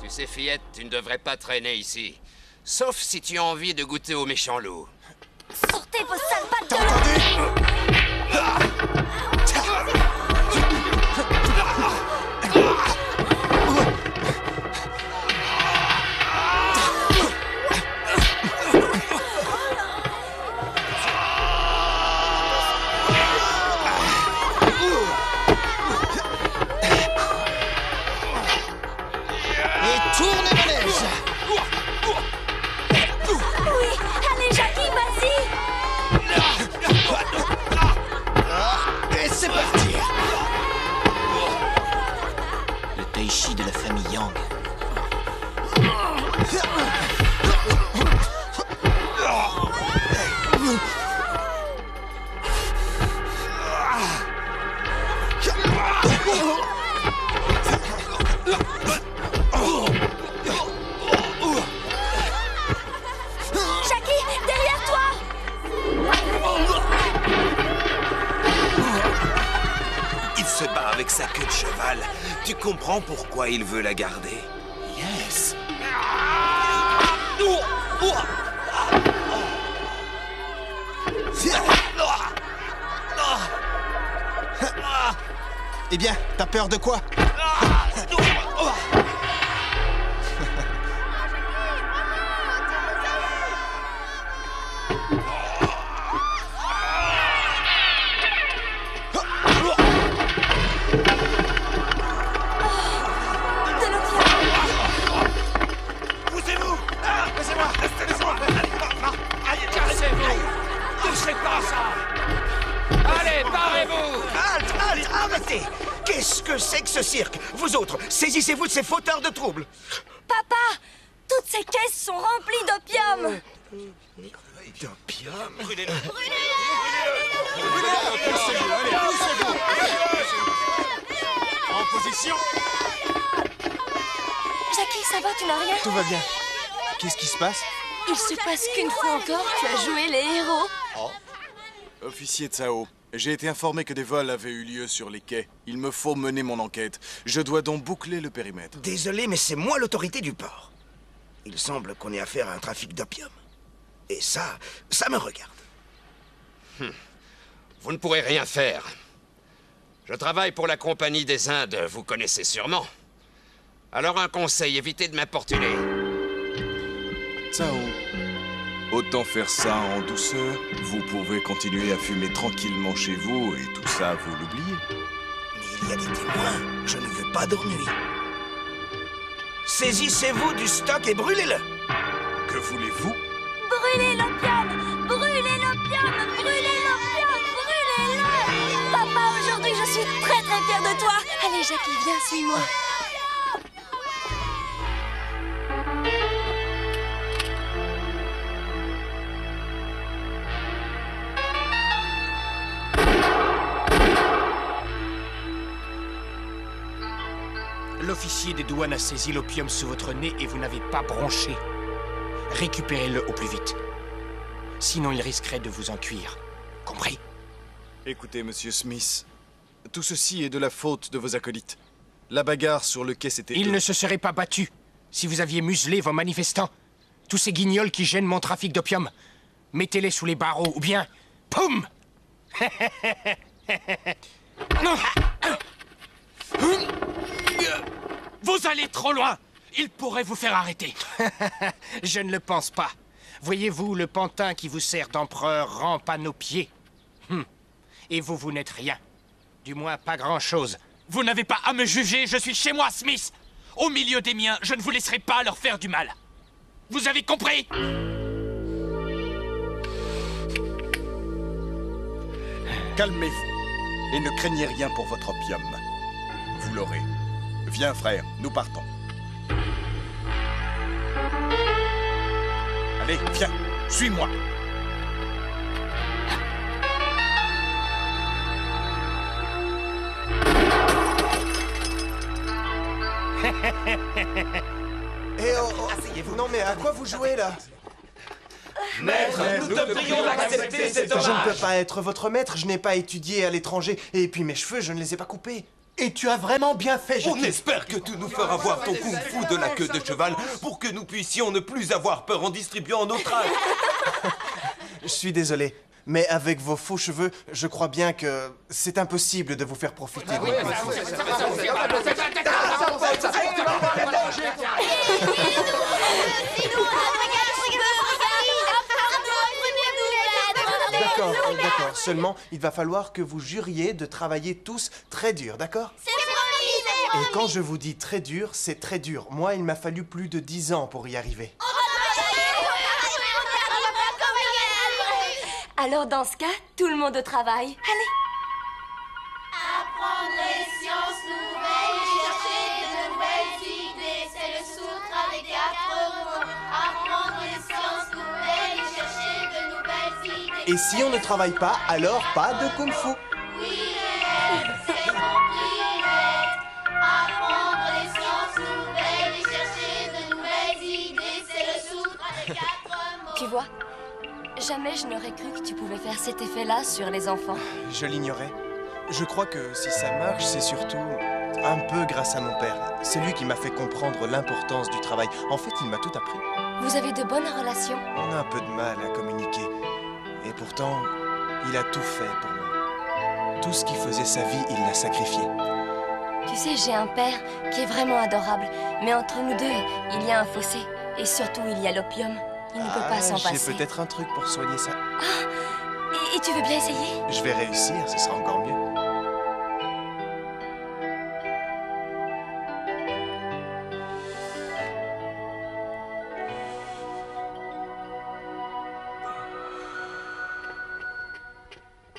Speaker 16: Tu sais, fillette, tu ne devrais pas traîner ici. Sauf si tu as envie de goûter au méchant loup.
Speaker 2: Sortez vos sales pattes de là!
Speaker 12: Et tourne manège.
Speaker 2: Oui, allez Jackie, vas-y!
Speaker 12: Et c'est parti.
Speaker 6: Le tai chi de la famille Yang.
Speaker 2: Jackie, derrière toi!
Speaker 9: se bat avec sa queue de cheval, tu comprends pourquoi il veut la garder?
Speaker 6: Yes.
Speaker 12: Eh bien, t'as peur de quoi?
Speaker 9: Poussez-vous!
Speaker 12: Laissez-moi!
Speaker 9: Laissez-moi!
Speaker 5: Cassez-vous! Touchez pas ça! Allez, barrez-vous!
Speaker 9: Halte! Arrêtez! Qu'est-ce que c'est que ce cirque? Vous autres, saisissez-vous de ces fauteurs de troubles!
Speaker 14: Papa! Toutes ces caisses sont remplies d'opium!
Speaker 9: D'opium?
Speaker 11: Brûlez-le!
Speaker 7: En position.
Speaker 14: Jackie, ça va, tu n'as rien?
Speaker 12: Tout va bien. Qu'est-ce qui se passe?
Speaker 14: Il se passe qu'une fois encore, tu as joué les héros.
Speaker 7: Officier Tsao, j'ai été informé que des vols avaient eu lieu sur les quais. Il me faut mener mon enquête. Je dois donc boucler le périmètre.
Speaker 9: Désolé, mais c'est moi l'autorité du port. Il semble qu'on ait affaire à un trafic d'opium. Et ça me regarde.
Speaker 16: Vous ne pourrez rien faire. Je travaille pour la Compagnie des Indes, vous connaissez sûrement. Alors un conseil, évitez de m'importuner.
Speaker 7: Tsao, autant faire ça en douceur. Vous pouvez continuer à fumer tranquillement chez vous et tout ça, vous l'oubliez.
Speaker 9: Mais il y a des témoins. Je ne veux pas d'ennui. Saisissez-vous du stock et brûlez-le.
Speaker 7: Que voulez-vous?
Speaker 14: Brûlez l'opium! Brûlez l'opium! Brûlez l'opium! Brûlez-le! Papa, aujourd'hui, je suis très très fière de toi! Allez, Jackie, viens, suis-moi.
Speaker 17: L'officier des douanes a saisi l'opium sous votre nez et vous n'avez pas bronché. Récupérez-le au plus vite. Sinon, il risquerait de vous en cuire. Compris?
Speaker 7: Écoutez, monsieur Smith, tout ceci est de la faute de vos acolytes. La bagarre sur le quai, c'était...
Speaker 17: Ils ne se seraient pas battus si vous aviez muselé vos manifestants. Tous ces guignols qui gênent mon trafic d'opium. Mettez-les sous les barreaux, ou bien... Poum! Vous allez trop loin! Il pourrait vous faire arrêter. Je ne le pense pas. Voyez-vous, le pantin qui vous sert d'empereur rampe à nos pieds. Et vous, vous n'êtes rien. Du moins, pas grand-chose. Vous n'avez pas à me juger, je suis chez moi, Smith. Au milieu des miens, je ne vous laisserai pas leur faire du mal. Vous avez compris?
Speaker 7: Calmez-vous et ne craignez rien pour votre opium. Vous l'aurez. Viens, frère, nous partons. Allez, viens, suis-moi.
Speaker 8: Non mais à quoi vous jouez là?
Speaker 11: Maître, nous te prions d'accepter cet hommage.
Speaker 8: Je ne peux pas être votre maître, je n'ai pas étudié à l'étranger. Et puis mes cheveux, je ne les ai pas coupés.
Speaker 18: Et tu as vraiment bien fait, Jackie.
Speaker 11: On espère que tu nous feras voir ton kung-fu de la queue de cheval pour que nous puissions ne plus avoir peur en distribuant nos traces.
Speaker 8: Je suis désolé, mais avec vos faux cheveux, je crois bien que c'est impossible de vous faire profiter de mon kung-fu. D'accord. Seulement, il va falloir que vous juriez de travailler tous très dur, d'accord?
Speaker 2: C'est promis.
Speaker 8: Et quand je vous dis très dur, c'est très dur. Moi, il m'a fallu plus de 10 ans pour y arriver.
Speaker 14: Alors dans ce cas, tout le monde au travail. Allez.
Speaker 2: Apprendre les sciences nouvelles et chercher de nouvelles idées, c'est le sutra des 4 mots. Apprendre les sciences nouvelles et chercher de nouvelles idées.
Speaker 8: Et si on ne travaille pas, alors pas de kung-fu.
Speaker 2: Oui, c'est compris. Apprendre les sciences nouvelles et chercher de nouvelles idées, c'est le sutra des 4 mots.
Speaker 14: Tu vois, jamais je n'aurais cru que tu pouvais faire cet effet-là sur les enfants.
Speaker 8: Je l'ignorais. Je crois que si ça marche, c'est surtout un peu grâce à mon père. C'est lui qui m'a fait comprendre l'importance du travail. En fait, il m'a tout appris.
Speaker 14: Vous avez de bonnes relations?
Speaker 8: On a un peu de mal à communiquer. Et pourtant, il a tout fait pour moi. Tout ce qui faisait sa vie, il l'a sacrifié.
Speaker 14: Tu sais, j'ai un père qui est vraiment adorable. Mais entre nous deux, il y a un fossé. Et surtout, il y a l'opium. Il ne peut pas s'en passer.
Speaker 8: J'ai peut-être un truc pour soigner ça.
Speaker 14: Et tu veux bien essayer?
Speaker 8: Je vais réussir, ce sera encore mieux.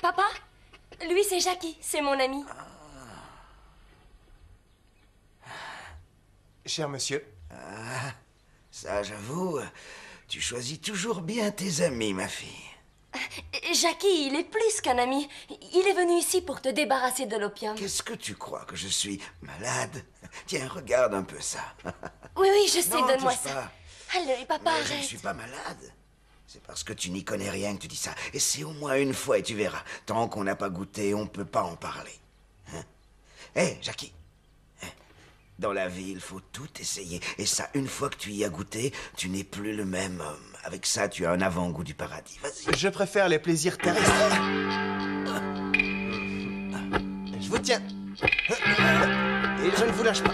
Speaker 14: Papa, lui c'est Jackie, c'est mon ami.
Speaker 8: Cher monsieur.
Speaker 9: Ah, ça j'avoue, tu choisis toujours bien tes amis, ma fille.
Speaker 14: Jackie, il est plus qu'un ami. Il est venu ici pour te débarrasser de l'opium.
Speaker 9: Qu'est-ce que tu crois, que je suis malade? Tiens, regarde un peu ça.
Speaker 14: Oui, oui, je sais,
Speaker 9: Non,
Speaker 14: donne-moi
Speaker 9: touche
Speaker 14: ça.
Speaker 9: pas.
Speaker 14: Allez, papa,
Speaker 9: Mais je ne
Speaker 14: arrête.
Speaker 9: suis pas malade. C'est parce que tu n'y connais rien que tu dis ça. Et c'est au moins une fois et tu verras. Tant qu'on n'a pas goûté, on ne peut pas en parler. Hé, Jackie. Hein? Dans la vie, il faut tout essayer. Et ça, une fois que tu y as goûté, tu n'es plus le même homme. Avec ça, tu as un avant-goût du paradis. Vas-y.
Speaker 8: Je préfère les plaisirs terrestres. Je vous tiens. Et je ne vous lâche pas.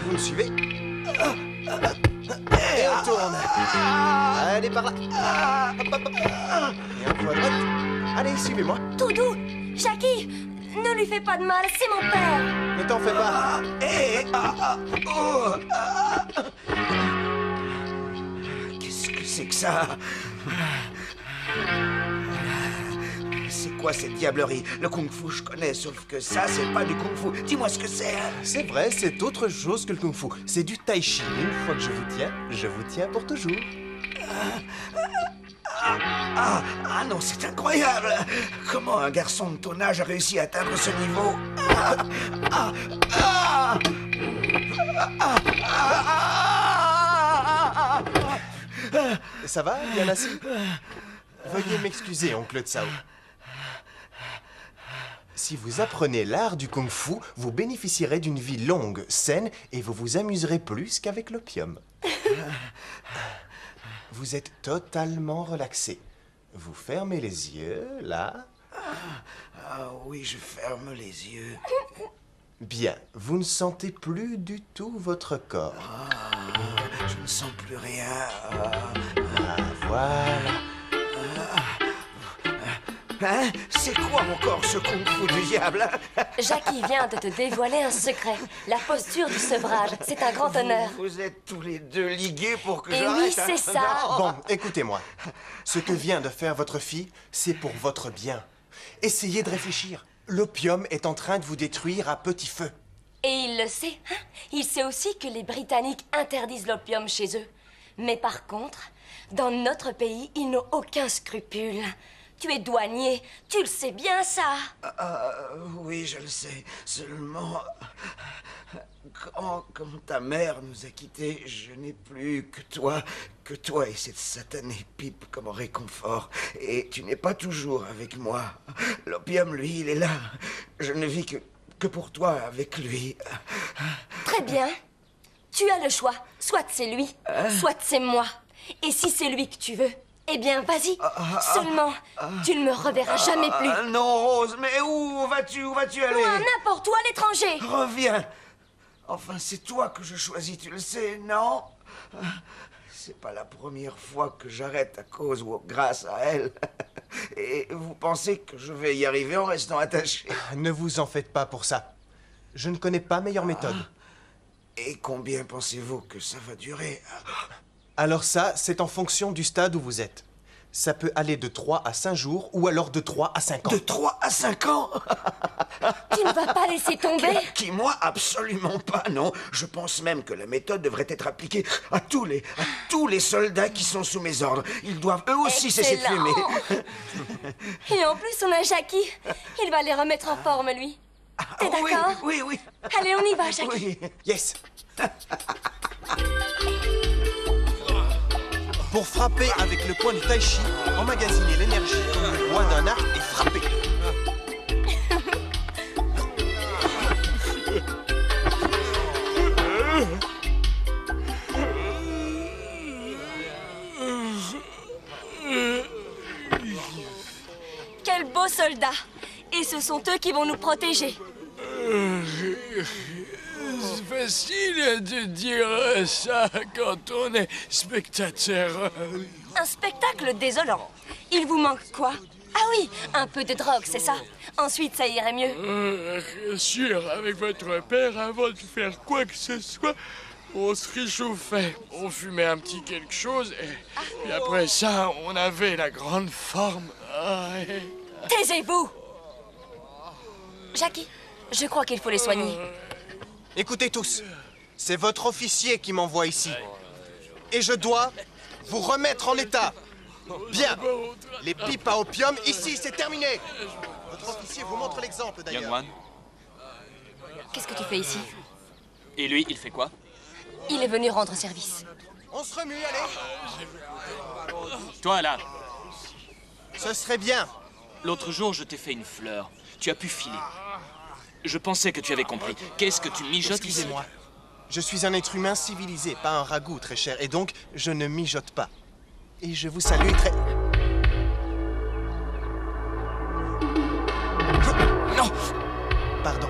Speaker 8: Vous me suivez? Et on tourne. Allez, par là. Hop, hop, hop. Et un peu à droite. Allez, suivez-moi.
Speaker 14: Tout doux. Jackie, ne lui fais pas de mal, c'est mon père.
Speaker 8: Ne t'en fais pas.
Speaker 9: Qu'est-ce que c'est que ça? C'est quoi cette diablerie? Le kung-fu, je connais, sauf que ça, c'est pas du kung-fu. Dis-moi ce que c'est.
Speaker 8: C'est vrai, c'est autre chose que le kung-fu. C'est du tai chi. Une fois que je vous tiens pour toujours.
Speaker 9: Ah non, c'est incroyable! Comment un garçon de ton âge a réussi à atteindre ce niveau?
Speaker 8: Ça va, bien assis? Veuillez m'excuser, oncle Tsao. Si vous apprenez l'art du kung-fu, vous bénéficierez d'une vie longue, saine, et vous vous amuserez plus qu'avec l'opium. Vous êtes totalement relaxé. Vous fermez les yeux, là.
Speaker 9: Ah oui, je ferme les yeux.
Speaker 8: Bien, vous ne sentez plus du tout votre corps.
Speaker 9: Je ne sens plus rien.
Speaker 8: Voilà.
Speaker 9: Hein? C'est quoi encore ce kung-fu du diable?
Speaker 14: Jackie vient de te dévoiler un secret. La posture du sevrage, c'est un grand honneur.
Speaker 9: Vous êtes tous les deux ligués pour que
Speaker 14: Et
Speaker 9: j'arrête.
Speaker 14: oui, c'est ça.
Speaker 8: Bon, écoutez-moi. Ce que vient de faire votre fille, c'est pour votre bien. Essayez de réfléchir. L'opium est en train de vous détruire à petit feu.
Speaker 14: Et il le sait, hein? Il sait aussi que les Britanniques interdisent l'opium chez eux. Mais par contre, dans notre pays, ils n'ont aucun scrupule. Tu es douanier, tu le sais bien, ça.
Speaker 9: Oui, je le sais. Seulement, quand ta mère nous a quittés, je n'ai plus que toi et cette satanée pipe comme réconfort. Et tu n'es pas toujours avec moi. L'opium, lui, il est là. Je ne vis que pour toi avec lui.
Speaker 14: Très bien. Tu as le choix. Soit c'est lui, soit c'est moi. Et si c'est lui que tu veux, eh bien, vas-y. Seulement, tu ne me reverras jamais plus.
Speaker 9: Non, Rose, mais où vas-tu aller?
Speaker 14: Loin, n'importe où, à l'étranger.
Speaker 9: Reviens. Enfin, c'est toi que je choisis, tu le sais, non? C'est pas la première fois que j'arrête à cause ou grâce à elle. Et vous pensez que je vais y arriver en restant attaché?
Speaker 8: Ne vous en faites pas pour ça. Je ne connais pas meilleure méthode.
Speaker 9: Et combien pensez-vous que ça va durer?
Speaker 8: Alors ça, c'est en fonction du stade où vous êtes. Ça peut aller de 3 à 5 jours ou alors de 3 à 5 ans.
Speaker 9: De 3 à 5 ans?
Speaker 14: Tu ne vas pas laisser tomber?
Speaker 9: Qui, moi? Absolument pas, non. Je pense même que la méthode devrait être appliquée à tous les soldats qui sont sous mes ordres. Ils doivent eux aussi cesser de
Speaker 14: Excellent.
Speaker 9: fumer.
Speaker 14: Et en plus, on a Jackie. Il va les remettre en forme, lui. T'es d'accord?
Speaker 9: Oui.
Speaker 14: Allez, on y va, Jackie.
Speaker 8: Yes. Pour frapper avec le point du tai chi, emmagasiner l'énergie comme le poids d'un arc et frapper.
Speaker 14: Quels beaux soldats! Et ce sont eux qui vont nous protéger.
Speaker 5: C'est facile de dire ça quand on est spectateur.
Speaker 14: Un spectacle désolant. Il vous manque quoi? Ah oui, un peu de drogue, c'est ça? Ensuite, ça irait mieux.
Speaker 5: Bien sûr, avec votre père, avant de faire quoi que ce soit, on se réchauffait. On fumait un petit quelque chose et après ça, on avait la grande forme.
Speaker 14: Taisez-vous! Jackie, je crois qu'il faut les soigner.
Speaker 8: Écoutez tous, c'est votre officier qui m'envoie ici. Et je dois vous remettre en état. Bien, les pipes à opium, ici, c'est terminé. Votre officier vous montre l'exemple, d'ailleurs.
Speaker 10: Young One.
Speaker 14: Qu'est-ce que tu fais ici?
Speaker 10: Et lui, il fait quoi?
Speaker 14: Il est venu rendre service.
Speaker 8: On se remue, allez.
Speaker 10: Toi, là.
Speaker 8: Ce serait bien.
Speaker 10: L'autre jour, je t'ai fait une fleur. Tu as pu filer. Je pensais que tu avais compris. Qu'est-ce que tu mijotes ici?
Speaker 8: Excusez-moi. Je suis un être humain civilisé, pas un ragoût, très cher. Et donc, je ne mijote pas. Et je vous salue très...
Speaker 10: Non!
Speaker 8: Pardon.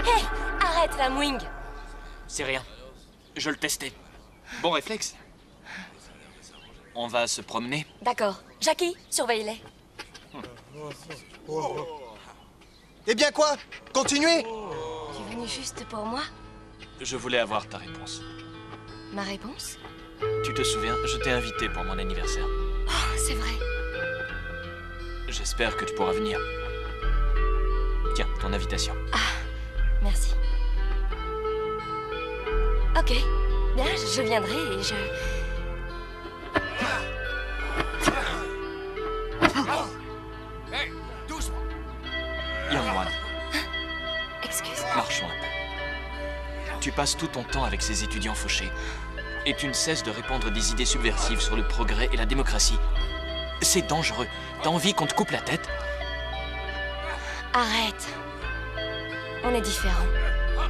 Speaker 14: Hé! Arrête la mouing!
Speaker 10: C'est rien. Je le testais. Bon réflexe. On va se promener.
Speaker 14: D'accord. Jackie, surveille-les.
Speaker 8: Eh bien quoi? Continuez!
Speaker 14: Tu es venu juste pour moi?
Speaker 10: Je voulais avoir ta réponse.
Speaker 14: Ma réponse?
Speaker 10: Tu te souviens, je t'ai invité pour mon anniversaire.
Speaker 14: Oh, c'est vrai.
Speaker 10: J'espère que tu pourras venir. Tiens, ton invitation.
Speaker 14: Merci. Ok. Bien, je viendrai et je...
Speaker 5: Hey, doucement.
Speaker 10: Young One,
Speaker 14: Excuse.
Speaker 10: marchons un peu. Tu passes tout ton temps avec ces étudiants fauchés. Et tu ne cesses de répandre des idées subversives sur le progrès et la démocratie. C'est dangereux. T'as envie qu'on te coupe la tête?
Speaker 14: Arrête. On est différents.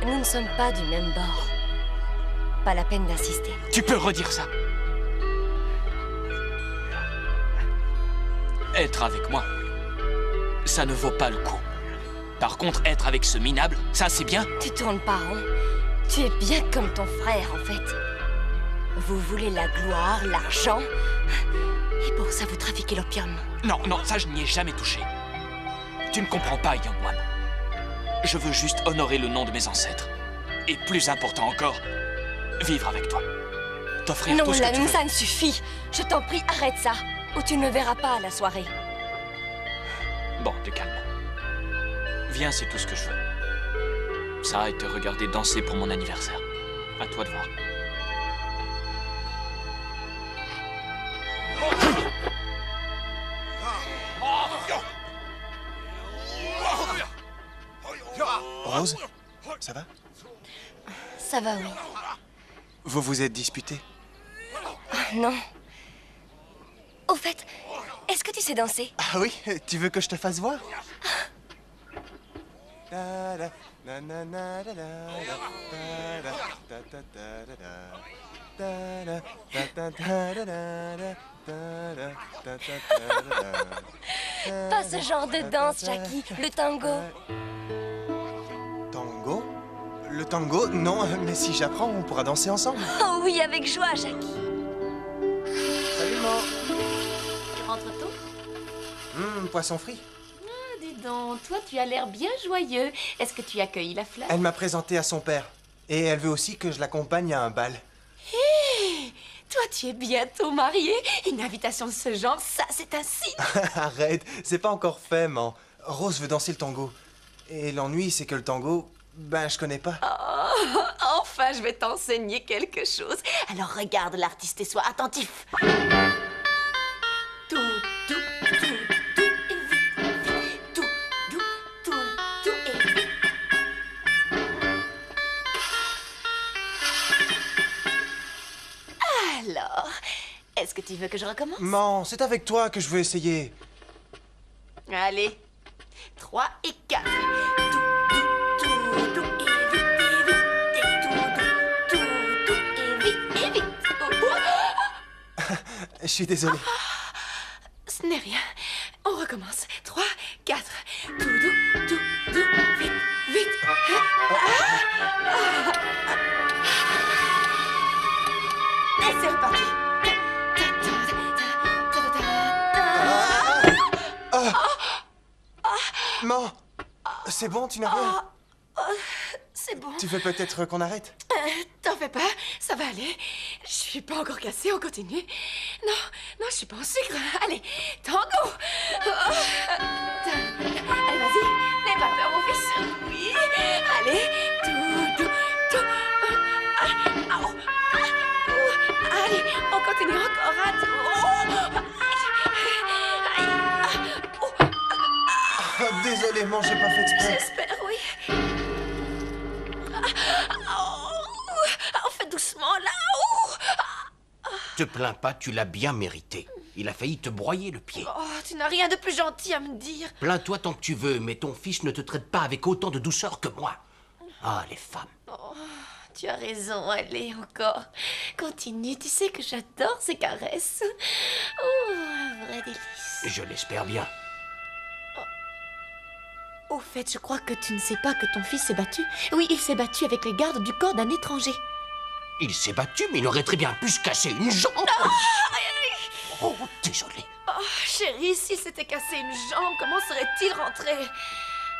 Speaker 14: Nous ne sommes pas du même bord. Pas la peine d'insister.
Speaker 10: Tu peux redire ça? Être avec moi, ça ne vaut pas le coup. Par contre, être avec ce minable, ça c'est bien.
Speaker 14: Tu tournes pas rond. Tu es bien comme ton frère, en fait. Vous voulez la gloire, l'argent, et pour ça vous trafiquez l'opium.
Speaker 10: Non, non, ça je n'y ai jamais touché. Tu ne comprends pas, Young One. Je veux juste honorer le nom de mes ancêtres. Et plus important encore, vivre avec toi. T'offrir
Speaker 14: Non,
Speaker 10: tout ce que tu veux.
Speaker 14: ça ne suffit. Je t'en prie, arrête ça, ou tu ne me verras pas à la soirée.
Speaker 10: Bon, te calme. Viens, c'est tout ce que je veux. Ça et te regarder danser pour mon anniversaire. À toi de voir.
Speaker 8: Rose, ça va?
Speaker 14: Ça va, oui.
Speaker 8: Vous vous êtes disputés?
Speaker 14: Non. Au fait, est-ce que tu sais danser?
Speaker 8: Ah oui? Tu veux que je te fasse voir?
Speaker 14: Pas ce genre de danse, Jackie. Le tango.
Speaker 8: Tango? Le tango? Non, mais si j'apprends, on pourra danser ensemble.
Speaker 14: Oh oui, avec joie, Jackie.
Speaker 8: Salut, maman.
Speaker 1: Tu rentres tôt?
Speaker 8: Poisson frit.
Speaker 1: Ah, dis donc, toi tu as l'air bien joyeux. Est-ce que tu accueilles la fleur?
Speaker 8: Elle m'a présenté à son père. Et elle veut aussi que je l'accompagne à un bal.
Speaker 1: Hé! Toi tu es bientôt marié. Une invitation de ce genre, ça c'est un signe.
Speaker 8: Arrête, c'est pas encore fait, man. Rose veut danser le tango. Et l'ennui, c'est que le tango, ben, je connais pas.
Speaker 1: Oh, enfin, je vais t'enseigner quelque chose. Alors regarde l'artiste et sois attentif. Tout, tout, tout, tout, et vite, vite, tout, tout, Tu veux que je recommence?
Speaker 8: Non, c'est avec toi que je veux essayer.
Speaker 1: Allez. 3 et 4.
Speaker 8: Je suis désolé.
Speaker 1: Ce n'est rien. On recommence. 3, 4. Tout doux, vite, vite. Et c'est reparti.
Speaker 8: Non, c'est bon, tu n'as rien.
Speaker 1: C'est bon.
Speaker 8: Tu veux peut-être qu'on arrête?
Speaker 1: T'en fais pas, ça va aller. Je suis pas encore cassée, on continue. Non, non, je suis pas en sucre. Allez, tango. Allez, vas-y, n'aie pas peur, mon fils. Oui, allez, tout. Allez, on continue encore un
Speaker 8: Désolé, j'ai pas fait exprès.
Speaker 1: J'espère, oui. On fait doucement, là.
Speaker 4: Te plains pas, tu l'as bien mérité. Il a failli te broyer le pied.
Speaker 1: Oh, tu n'as rien de plus gentil à me dire.
Speaker 4: Plains-toi tant que tu veux, mais ton fils ne te traite pas avec autant de douceur que moi. Ah, les femmes.
Speaker 1: Oh, tu as raison, allez, encore. Continue, tu sais que j'adore ces caresses. Oh, un vrai délice.
Speaker 4: Je l'espère bien.
Speaker 1: Au fait, je crois que tu ne sais pas que ton fils s'est battu. Oui, il s'est battu avec les gardes du corps d'un étranger.
Speaker 4: Il s'est battu, mais il aurait très bien pu se casser une jambe. Oh, désolé.
Speaker 1: Oh, chérie, s'il s'était cassé une jambe, comment serait-il rentré?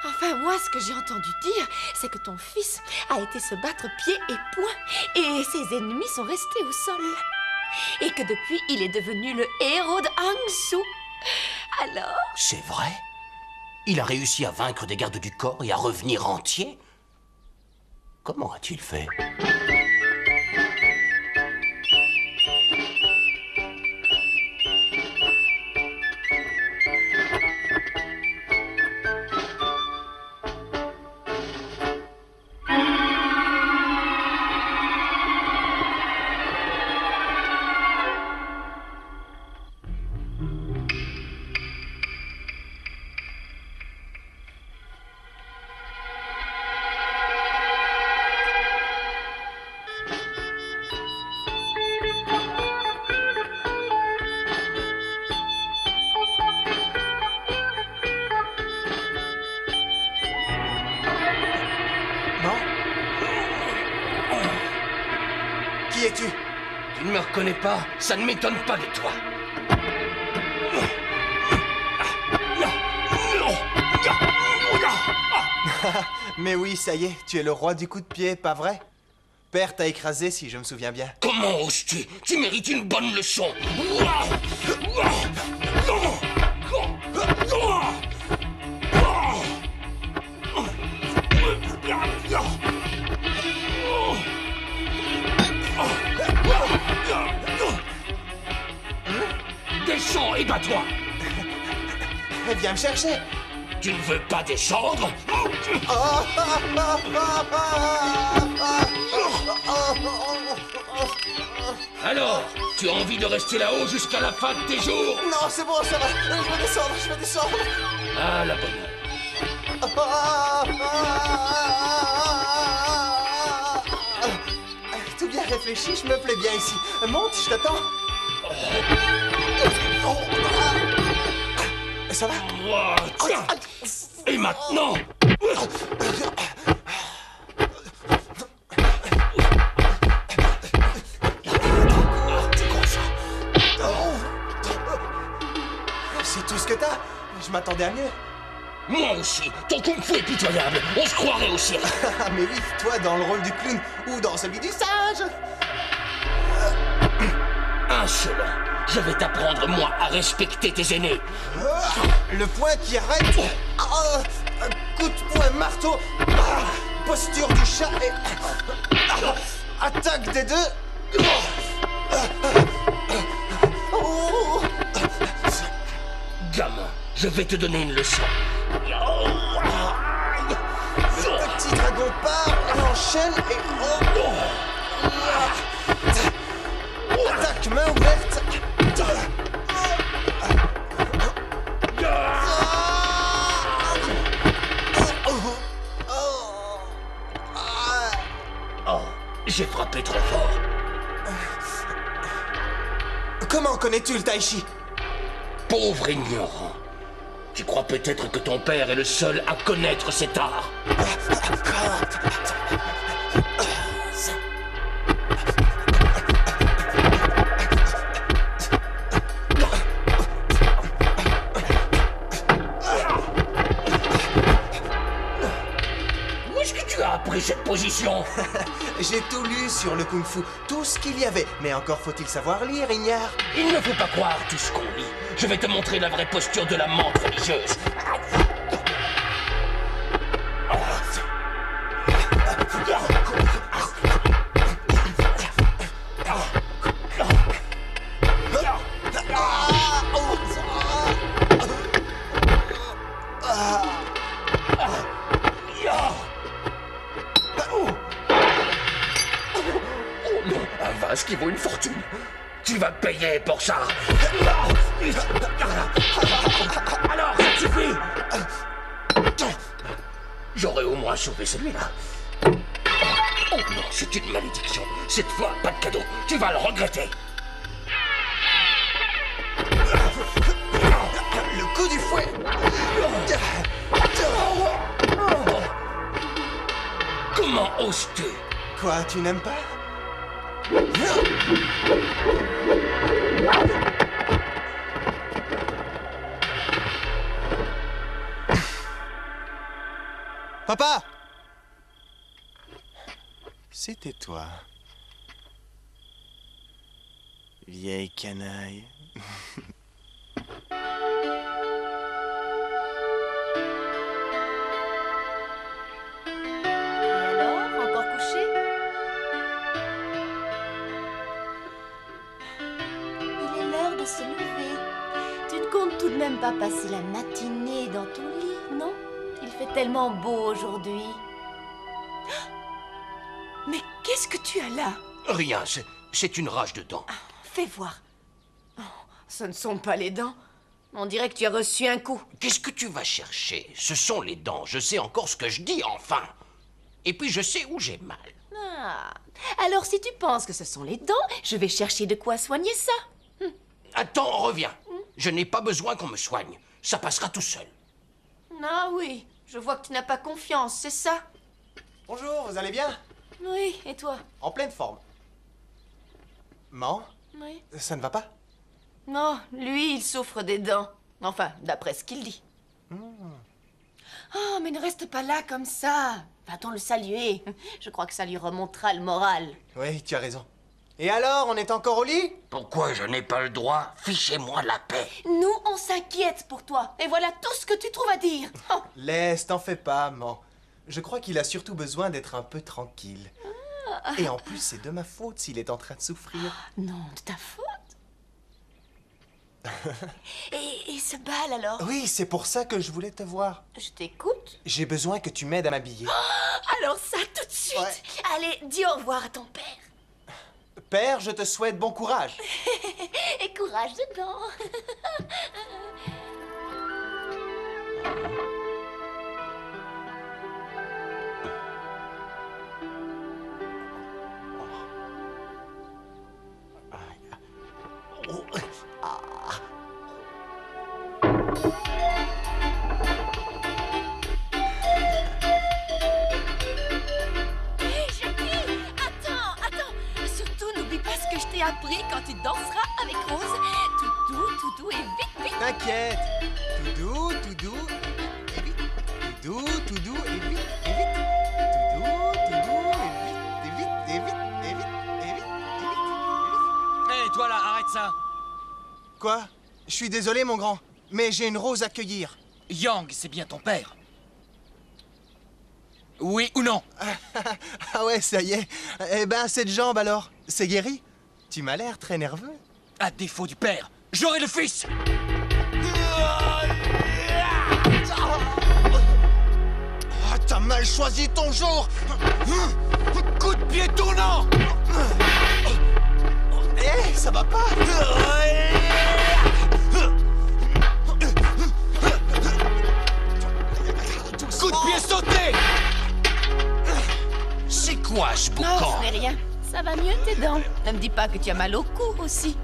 Speaker 1: Enfin, moi, ce que j'ai entendu dire, c'est que ton fils a été se battre pieds et poings, et ses ennemis sont restés au sol. Et que depuis, il est devenu le héros de Hangzhou. Alors?
Speaker 4: C'est vrai? Il a réussi à vaincre des gardes du corps et à revenir entier? Comment a-t-il fait?
Speaker 8: Qui es-tu?
Speaker 4: Tu ne me reconnais pas? Ça ne m'étonne pas de toi.
Speaker 8: Mais oui, ça y est, tu es le roi du coup de pied, pas vrai? Père t'a écrasé, si je me souviens bien.
Speaker 4: Comment oses-tu? Tu mérites une bonne leçon. Descends et bats-toi.
Speaker 8: Viens me chercher.
Speaker 4: Tu ne veux pas descendre? Alors, tu as envie de rester là-haut jusqu'à la fin de tes jours?
Speaker 8: Non, c'est bon, ça va. Je vais descendre.
Speaker 4: Ah, la bonne heure.
Speaker 8: Tout bien réfléchi, je me plais bien ici. Monte, je t'attends. Ça va?
Speaker 4: Tiens. Et maintenant?
Speaker 8: C'est tout ce que t'as? Je m'attendais à mieux.
Speaker 4: Moi aussi. Ton kung-fu est pitoyable. On se croirait au cirque.
Speaker 8: Mais oui, toi dans le rôle du clown ou dans celui du sage.
Speaker 4: Insolent. Je vais t'apprendre, moi, à respecter tes aînés.
Speaker 8: Le poing qui arrête. Coup de poing marteau. Posture du chat et... attaque des deux.
Speaker 4: Gamin, je vais te donner une leçon.
Speaker 8: Le petit dragon part, elle enchaîne et... attaque main ouverte.
Speaker 4: J'ai frappé trop fort.
Speaker 8: Comment connais-tu le tai chi?
Speaker 4: Pauvre ignorant. Tu crois peut-être que ton père est le seul à connaître cet art. Où est-ce que tu as appris cette position?
Speaker 8: J'ai tout lu sur le kung-fu, tout ce qu'il y avait. Mais encore faut-il savoir lire, Ignare.
Speaker 4: Il ne faut pas croire tout ce qu'on lit. Je vais te montrer la vraie posture de la menthe religieuse. Un vase qui vaut une fortune. Tu vas payer pour ça. Alors, ça suffit. J'aurais au moins sauvé celui-là. Oh non, c'est une malédiction. Cette fois, pas de cadeau. Tu vas le regretter.
Speaker 8: Le coup du fouet.
Speaker 4: Comment oses-tu?
Speaker 8: Quoi, tu n'aimes pas?
Speaker 12: Papa!
Speaker 8: C'était toi. Vieille canaille.
Speaker 1: Se lever. Tu ne comptes tout de même pas passer la matinée dans ton lit, non? Il fait tellement beau aujourd'hui.
Speaker 3: Mais qu'est-ce que tu as là?
Speaker 4: Rien, c'est une rage de dents.
Speaker 3: Fais voir.
Speaker 1: Oh, ce ne sont pas les dents. On dirait que tu as reçu un coup.
Speaker 4: Qu'est-ce que tu vas chercher? Ce sont les dents. Je sais encore ce que je dis, enfin. Et puis je sais où j'ai mal.
Speaker 1: Ah, alors si tu penses que ce sont les dents, je vais chercher de quoi soigner ça.
Speaker 4: Attends, reviens. Je n'ai pas besoin qu'on me soigne. Ça passera tout seul.
Speaker 1: Ah oui, je vois que tu n'as pas confiance, c'est ça?
Speaker 8: Bonjour, vous allez bien?
Speaker 1: Oui, et toi?
Speaker 8: En pleine forme. Man?
Speaker 1: Oui.
Speaker 8: Ça ne va pas?
Speaker 1: Non, lui, il souffre des dents. Enfin, d'après ce qu'il dit. Oh, mais ne reste pas là comme ça. Va-t-on le saluer? Je crois que ça lui remontera le moral.
Speaker 8: Oui, tu as raison. Et alors, on est encore au lit?
Speaker 4: Pourquoi je n'ai pas le droit? Fichez-moi la paix.
Speaker 1: Nous, on s'inquiète pour toi. Et voilà tout ce que tu trouves à dire. Oh.
Speaker 8: Laisse, t'en fais pas, Man. Je crois qu'il a surtout besoin d'être un peu tranquille. Et en plus, c'est de ma faute s'il est en train de souffrir.
Speaker 1: Non, de ta faute. Et ce bal, alors?
Speaker 8: Oui, c'est pour ça que je voulais te voir.
Speaker 1: Je t'écoute.
Speaker 8: J'ai besoin que tu m'aides à m'habiller.
Speaker 1: Oh, alors ça, tout de suite. Ouais. Allez, dis au revoir à ton père.
Speaker 8: Père, je te souhaite bon courage.
Speaker 1: Et courage dedans. Appris quand tu danseras avec Rose. Tout doux et vite, vite.
Speaker 8: T'inquiète. Tout doux et vite. Tout doux et vite, et vite. Tout doux et vite, et vite, et vite, et vite, et vite.
Speaker 13: Hé, toi là, arrête ça.
Speaker 12: Quoi? Je suis désolé, mon grand, mais j'ai une Rose à cueillir.
Speaker 13: Yang, c'est bien ton père. Oui ou non?
Speaker 12: Ah ouais, ça y est. Eh ben, cette jambe alors, c'est guéri? Tu m'as l'air très nerveux.
Speaker 13: À défaut du père, j'aurai le fils.
Speaker 12: Oh, t'as mal choisi ton jour. Coup de pied tournant. Eh, ça va pas? Coup de pied sauté. C'est quoi
Speaker 4: quoi, ce boucan?
Speaker 1: Non, ce n'est rien. Ça va mieux tes dents. Ne me dis pas que tu as mal au cou aussi.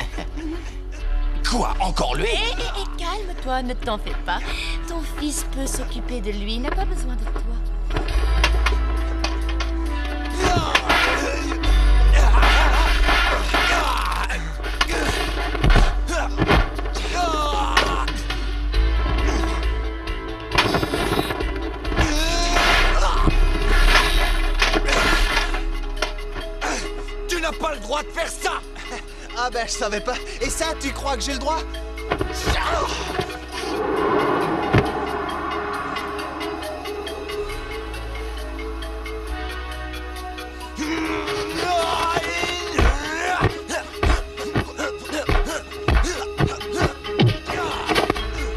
Speaker 4: Quoi? Encore lui?
Speaker 1: Calme-toi, ne t'en fais pas. Ton fils peut s'occuper de lui, il n'a pas besoin de toi.
Speaker 12: Tu n'as pas le droit de faire ça!
Speaker 18: Ah ben, je savais pas. Et ça, tu crois que j'ai le droit?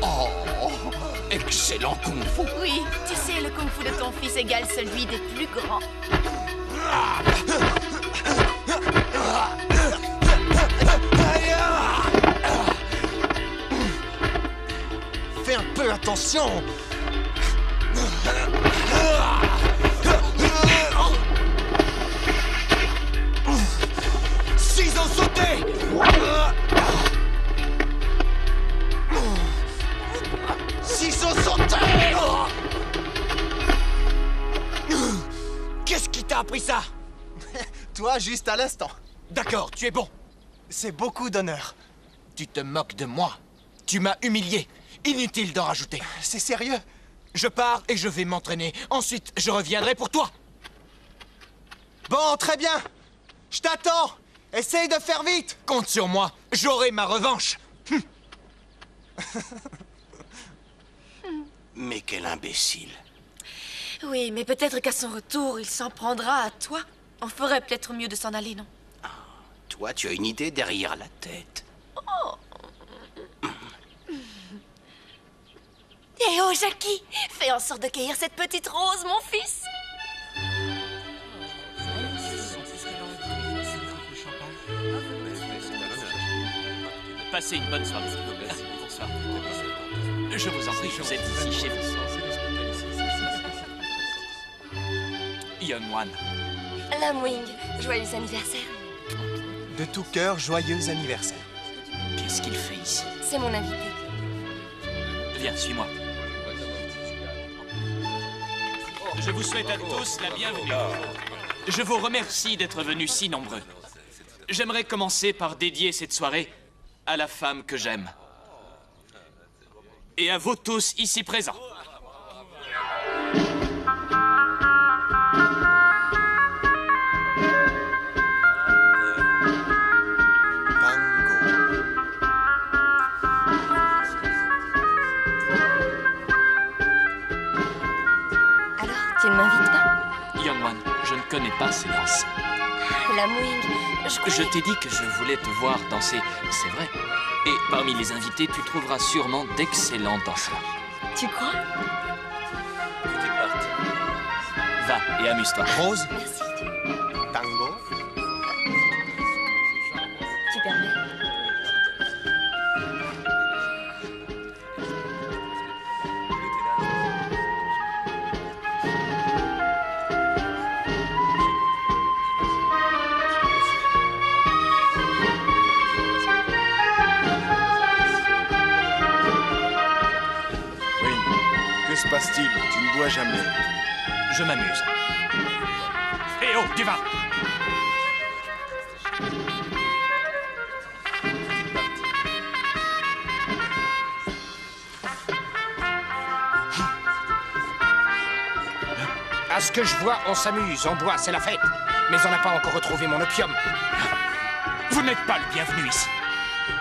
Speaker 4: Oh, excellent kung-fu.
Speaker 1: Oui, tu sais, le kung-fu de ton fils égale celui des plus grands.
Speaker 18: Fais un peu attention.
Speaker 12: Ciseaux sautés!
Speaker 18: Ciseaux sautés!
Speaker 12: Qu'est-ce qui t'a appris ça?
Speaker 18: Toi, juste à l'instant.
Speaker 12: D'accord, tu es bon.
Speaker 18: C'est beaucoup d'honneur.
Speaker 12: Tu te moques de moi. Tu m'as humilié. Inutile d'en rajouter.
Speaker 18: C'est sérieux?
Speaker 12: Je pars et je vais m'entraîner. Ensuite, je reviendrai pour toi.
Speaker 18: Bon, très bien. Je t'attends. Essaye de faire vite.
Speaker 12: Compte sur moi. J'aurai ma revanche.
Speaker 4: Mais quel imbécile.
Speaker 1: Oui, mais peut-être qu'à son retour, il s'en prendra à toi. On ferait peut-être mieux de s'en aller, non?
Speaker 4: Toi, tu as une idée derrière la tête.
Speaker 1: Oh. Eh oh, Jackie, fais en sorte de cueillir cette petite rose, mon fils.
Speaker 10: Passez une bonne soirée. Bonsoir. Je vous en prie, vous êtes ici chez vous. Young One.
Speaker 14: Lam Wing, joyeux anniversaire.
Speaker 18: De tout cœur, joyeux anniversaire.
Speaker 10: Qu'est-ce qu'il fait ici?
Speaker 14: C'est mon invité.
Speaker 10: Viens, suis-moi. Je vous souhaite à tous la bienvenue. Je vous remercie d'être venus si nombreux. J'aimerais commencer par dédier cette soirée à la femme que j'aime. Et à vous tous ici présents.
Speaker 14: Tu ne m'invites pas?
Speaker 10: Young One, je ne connais pas ces danses.
Speaker 14: Lam Wing,
Speaker 10: Je t'ai dit que je voulais te voir danser, c'est vrai. Et parmi les invités, tu trouveras sûrement d'excellents danseurs.
Speaker 14: Tu crois?
Speaker 10: Va et amuse-toi.
Speaker 18: Rose?
Speaker 14: Merci.
Speaker 18: Tango?
Speaker 14: Tu permets?
Speaker 7: Que se passe-t-il? Tu ne bois jamais.
Speaker 10: Je m'amuse. Eh oh, du vin!
Speaker 17: À ce que je vois, on s'amuse, on boit, c'est la fête. Mais on n'a pas encore retrouvé mon opium.
Speaker 10: Vous n'êtes pas le bienvenu ici.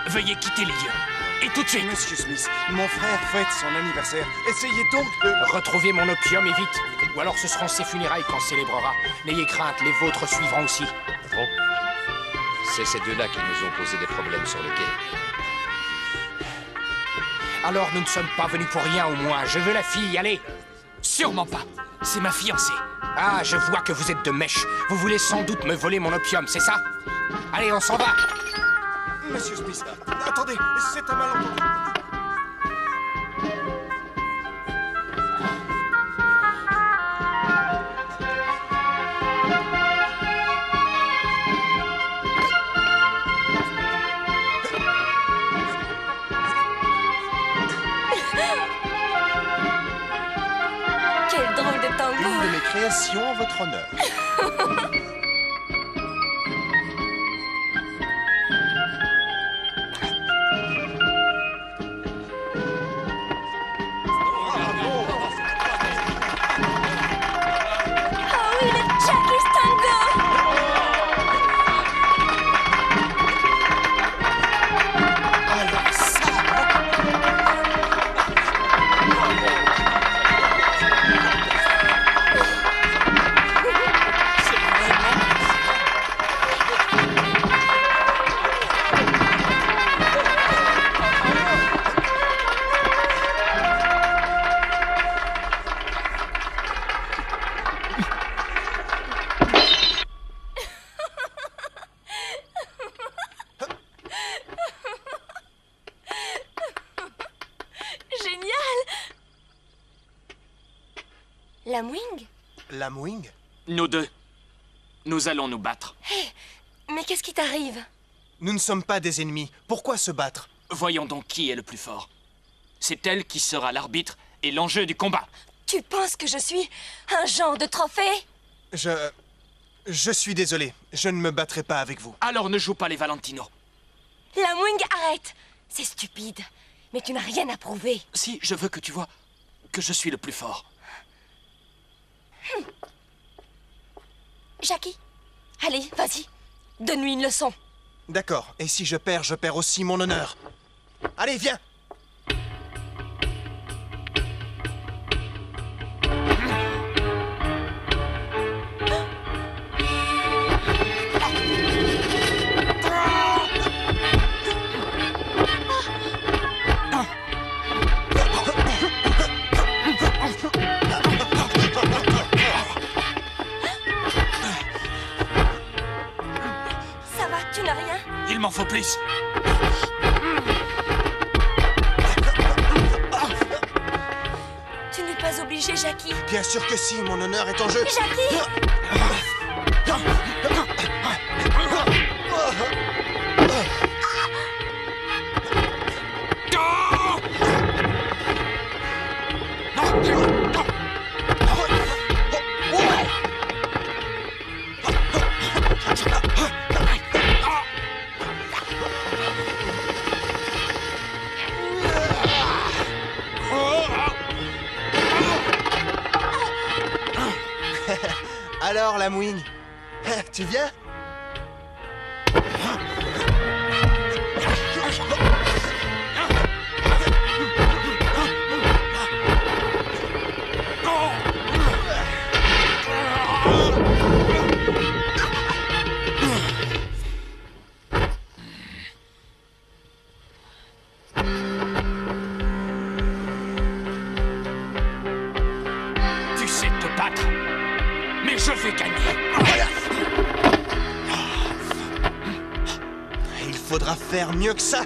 Speaker 10: Veuillez quitter les lieux. Et tout de suite.
Speaker 7: Monsieur Smith, mon frère fête son anniversaire. Essayez donc de...
Speaker 17: Retrouvez mon opium et vite. Ou alors ce seront ses funérailles qu'on célébrera. N'ayez crainte, les vôtres suivront aussi.
Speaker 16: Oh. C'est ces deux-là qui nous ont posé des problèmes sur le quai.
Speaker 17: Alors nous ne sommes pas venus pour rien au moins. Je veux la fille, allez.
Speaker 10: Sûrement pas. C'est ma fiancée.
Speaker 17: Ah, je vois que vous êtes de mèche. Vous voulez sans doute me voler mon opium, c'est ça? Allez, on s'en va.
Speaker 7: Monsieur Smith, attendez, c'est un malentendu.
Speaker 8: de mes créations en votre honneur.
Speaker 14: Lamwing?
Speaker 8: Lamwing?
Speaker 10: Nous deux. Nous allons nous battre.
Speaker 14: Hé, mais qu'est-ce qui t'arrive?
Speaker 8: Nous ne sommes pas des ennemis. Pourquoi se battre?
Speaker 10: Voyons donc qui est le plus fort. C'est elle qui sera l'arbitre et l'enjeu du combat.
Speaker 14: Tu penses que je suis un genre de trophée?
Speaker 8: Je suis désolé. Je ne me battrai pas avec vous.
Speaker 10: Alors ne joue pas les Valentino.
Speaker 14: Lamwing, arrête! C'est stupide. Mais tu n'as rien à prouver.
Speaker 10: Si, je veux que tu vois que je suis le plus fort.
Speaker 14: Jackie, allez, vas-y. Donne-lui une leçon.
Speaker 8: D'accord. Et si je perds aussi mon honneur. Allez, viens!
Speaker 14: Ça va, tu n'as rien?
Speaker 10: Il m'en faut plus.
Speaker 14: Tu n'es pas obligé, Jackie.
Speaker 8: Bien sûr que si, mon honneur est en jeu.
Speaker 14: Jackie!
Speaker 8: Alors, Lamwing, tu viens?
Speaker 10: Tu sais te battre, mais je vais gagner.
Speaker 8: Il faudra faire mieux que ça.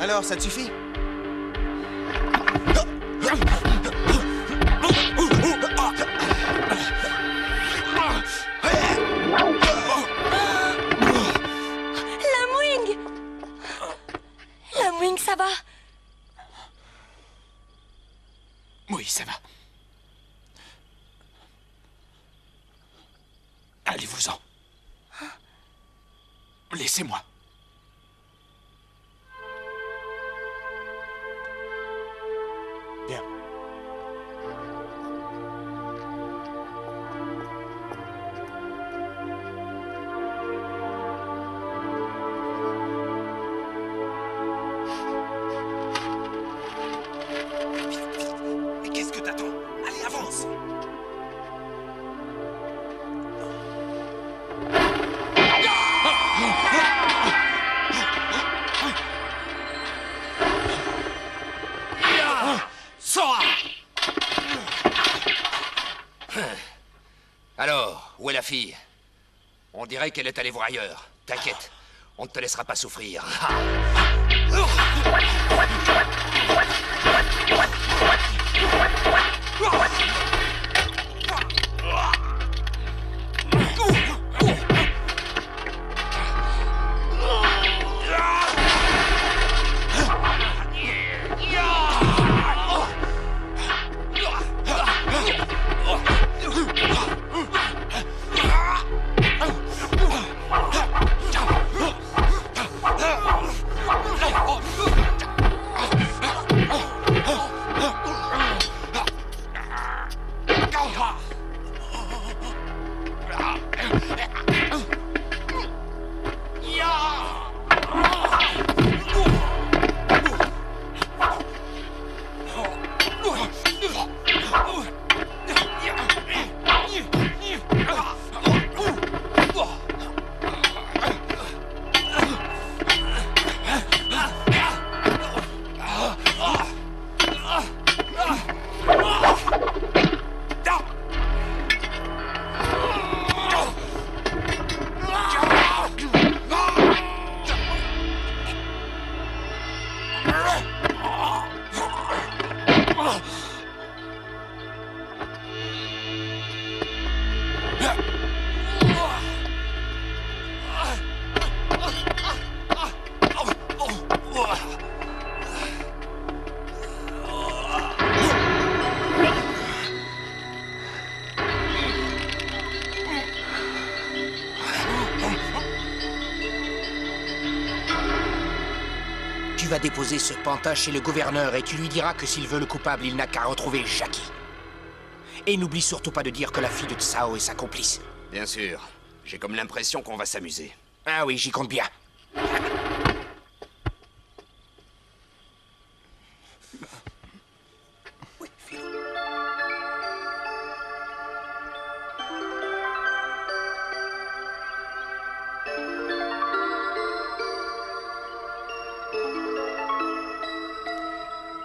Speaker 8: Alors, ça te suffit?
Speaker 14: Lamwing! Lamwing, ça va?
Speaker 10: Oui, ça va. Allez-vous-en. Laissez-moi.
Speaker 8: Bien.
Speaker 11: Mais qu'est-ce que t'attends? Allez, avance!
Speaker 16: Alors, où est la fille? On dirait qu'elle est allée voir ailleurs. T'inquiète, on ne te laissera pas souffrir.
Speaker 17: Tu vas déposer ce pantin chez le gouverneur et tu lui diras que s'il veut le coupable, il n'a qu'à retrouver Jackie. Et n'oublie surtout pas de dire que la fille de Tsao est sa complice.
Speaker 16: Bien sûr. J'ai comme l'impression qu'on va s'amuser.
Speaker 17: Ah oui, j'y compte bien.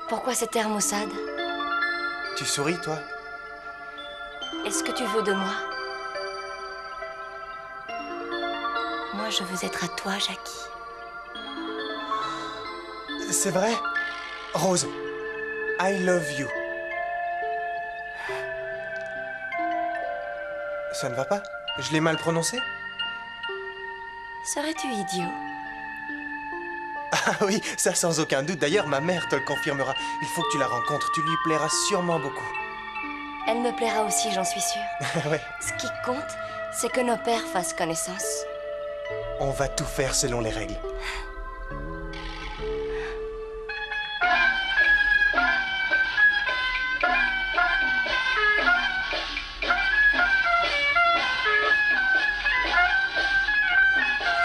Speaker 14: Pourquoi cet air maussade?
Speaker 8: Tu souris, toi?
Speaker 14: Est-ce que tu veux de moi? Moi, je veux être à toi, Jackie.
Speaker 8: C'est vrai? Rose, I love you. Ça ne va pas? Je l'ai mal prononcé?
Speaker 14: Serais-tu idiot?
Speaker 8: Ah oui, ça sans aucun doute. D'ailleurs, ma mère te le confirmera. Il faut que tu la rencontres. Tu lui plairas sûrement beaucoup.
Speaker 14: Elle me plaira aussi, j'en suis sûre.
Speaker 8: Ouais.
Speaker 14: Ce qui compte, c'est que nos pères fassent connaissance.
Speaker 8: On va tout faire selon les règles.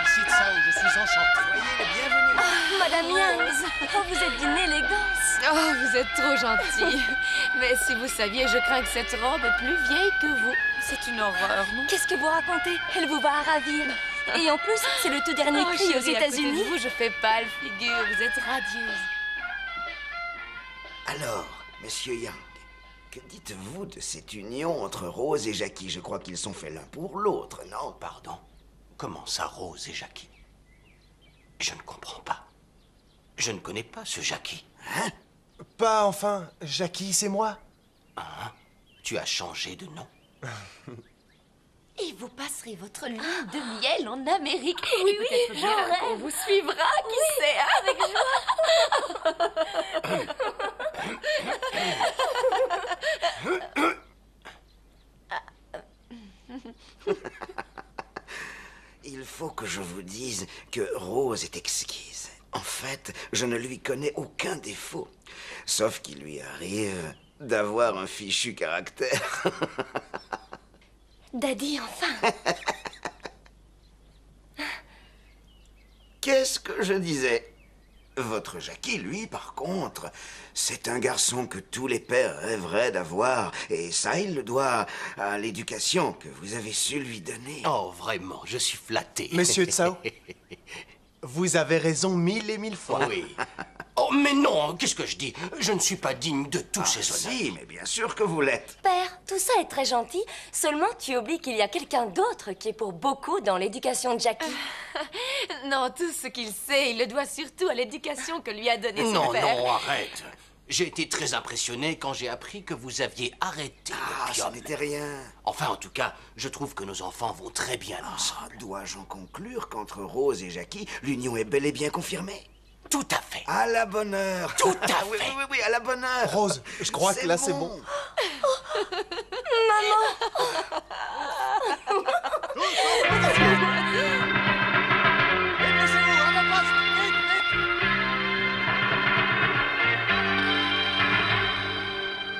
Speaker 17: Ici Tsao, je suis enchanté. Soyez les bienvenus.
Speaker 14: Oh, Madame Yang, oh, vous êtes d'une élégance.
Speaker 1: Oh, vous êtes trop gentille. Mais si vous saviez, je crains que cette robe est plus vieille que vous. C'est une horreur, non?
Speaker 14: Qu'est-ce que vous racontez? Elle vous va ravir. Et en plus, c'est le tout dernier cri aux
Speaker 1: chérie, à côté de
Speaker 14: États-Unis.
Speaker 1: vous, je fais pâle figure. Vous êtes radieuse.
Speaker 9: Alors, monsieur Yang, que dites-vous de cette union entre Rose et Jackie? Je crois qu'ils sont faits l'un pour l'autre, non?
Speaker 4: Pardon? Comment ça, Rose et Jackie? Je ne comprends pas. Je ne connais pas ce Jackie.
Speaker 9: Hein?
Speaker 8: Pas enfin. Jackie, c'est moi.
Speaker 4: Hein? Tu as changé de nom?
Speaker 1: Et vous passerez votre lune de miel en Amérique.
Speaker 14: Oui,
Speaker 1: Et peut-être
Speaker 14: oui,
Speaker 1: bien
Speaker 14: j'en rêve.
Speaker 1: qu'on vous suivra, qui sait, hein?
Speaker 9: Il faut que je vous dise que Rose est exquise. En fait, je ne lui connais aucun défaut. Sauf qu'il lui arrive d'avoir un fichu caractère.
Speaker 14: Daddy, enfin.
Speaker 9: Qu'est-ce que je disais? Votre Jackie, lui, par contre, c'est un garçon que tous les pères rêveraient d'avoir. Et ça, il le doit à l'éducation que vous avez su lui donner.
Speaker 4: Oh, vraiment, je suis flatté.
Speaker 8: Monsieur Tsao, vous avez raison 1000 et 1000 fois.
Speaker 4: Oui. Oh, Oh, mais non, qu'est-ce que je dis? Je ne suis pas digne de tous ces honneurs.
Speaker 9: Si, mais bien sûr que vous l'êtes.
Speaker 14: Père, tout ça est très gentil, seulement tu oublies qu'il y a quelqu'un d'autre qui est pour beaucoup dans l'éducation de Jackie.
Speaker 1: Non, tout ce qu'il sait, il le doit surtout à l'éducation que lui a donnée son
Speaker 4: Non,
Speaker 1: père.
Speaker 4: non, arrête. J'ai été très impressionné quand j'ai appris que vous aviez arrêté l'opium.
Speaker 9: Ça n'était rien.
Speaker 4: Enfin, en tout cas, je trouve que nos enfants vont très bien ensemble.
Speaker 9: Dois-je en conclure qu'entre Rose et Jackie, l'union est bel et bien confirmée?
Speaker 4: Tout à fait.
Speaker 9: À la bonne heure.
Speaker 4: Tout à fait.
Speaker 9: Oui, à la bonne heure.
Speaker 12: Rose, je crois que là, c'est bon.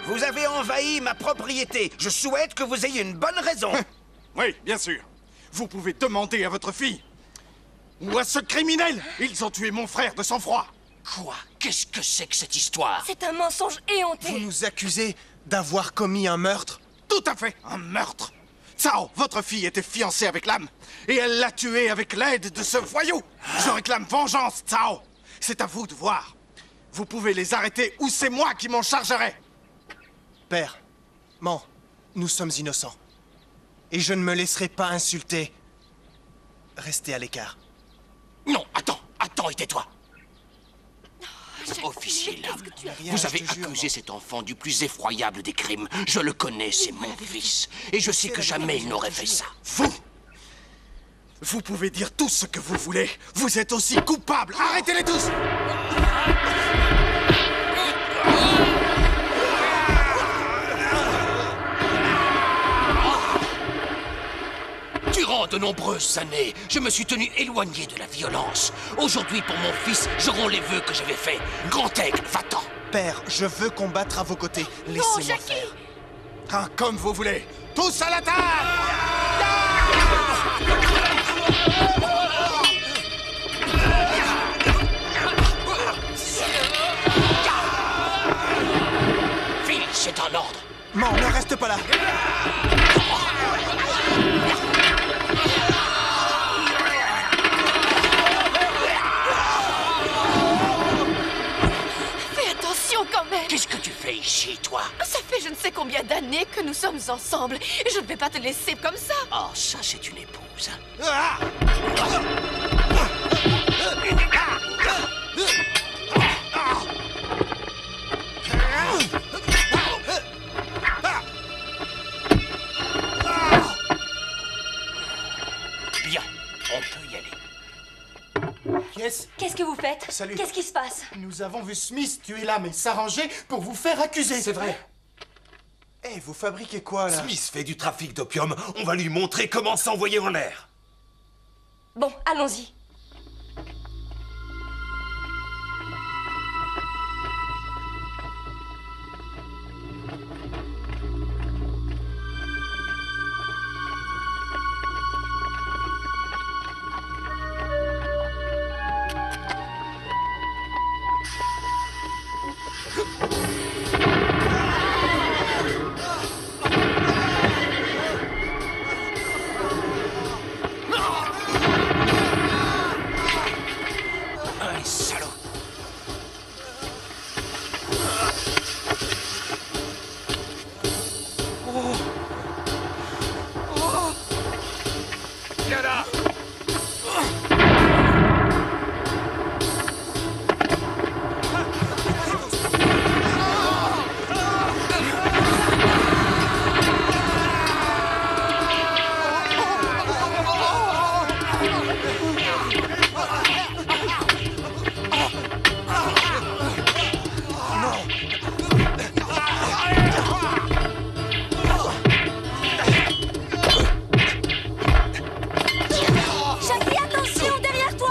Speaker 9: Vous avez envahi ma propriété. Je souhaite que vous ayez une bonne raison.
Speaker 7: Oui, bien sûr. Vous pouvez demander à votre fille. Ou à ce criminel. Ils ont tué mon frère de sang-froid.
Speaker 4: Quoi? Qu'est-ce que c'est que cette histoire?
Speaker 14: C'est un mensonge éhonté.
Speaker 12: Vous nous accusez d'avoir commis un meurtre?
Speaker 7: Tout à fait, un meurtre. Tsao, votre fille était fiancée avec l'âme. Et elle l'a tué avec l'aide de ce voyou. Je réclame vengeance, Tsao. C'est à vous de voir. Vous pouvez les arrêter ou c'est moi qui m'en chargerai.
Speaker 12: Père, nous sommes innocents. Et je ne me laisserai pas insulter. Restez à l'écart.
Speaker 4: Non, attends, et tais-toi. Officier Lam, vous avez accusé cet enfant du plus effroyable des crimes. Je le connais, c'est mon fils. Et je sais que jamais il n'aurait fait ça.
Speaker 7: Vous pouvez dire tout ce que vous voulez. Vous êtes aussi coupables. Arrêtez-les tous.
Speaker 4: Durant de nombreuses années, je me suis tenu éloigné de la violence. Aujourd'hui, pour mon fils, je romps les vœux que j'avais faits. Grand Aigle, va-t'en.
Speaker 12: Père, je veux combattre à vos côtés. Laissez-moi faire.
Speaker 7: Ah, comme vous voulez. Tous à la table.
Speaker 4: Phil, c'est un ordre.
Speaker 12: Non, ne reste pas là.
Speaker 1: Fais attention quand même.
Speaker 4: Qu'est-ce que tu fais ici, toi?
Speaker 1: Ça fait je ne sais combien d'années que nous sommes ensemble. Je ne vais pas te laisser comme ça.
Speaker 4: Oh, ça, c'est une épouse. Bien, on peut y aller.
Speaker 14: Qu'est-ce que vous faites?
Speaker 12: Salut.
Speaker 14: Qu'est-ce qui se passe?
Speaker 12: Nous avons vu Smith tuer l'âme et s'arranger pour vous faire accuser.
Speaker 11: C'est vrai.
Speaker 12: Eh, vous fabriquez quoi, là?
Speaker 11: Smith fait du trafic d'opium. On va lui montrer comment s'envoyer en l'air.
Speaker 14: Bon, allons-y.
Speaker 4: Un salaud.
Speaker 5: Viens là.
Speaker 14: Jackie, attention, derrière toi!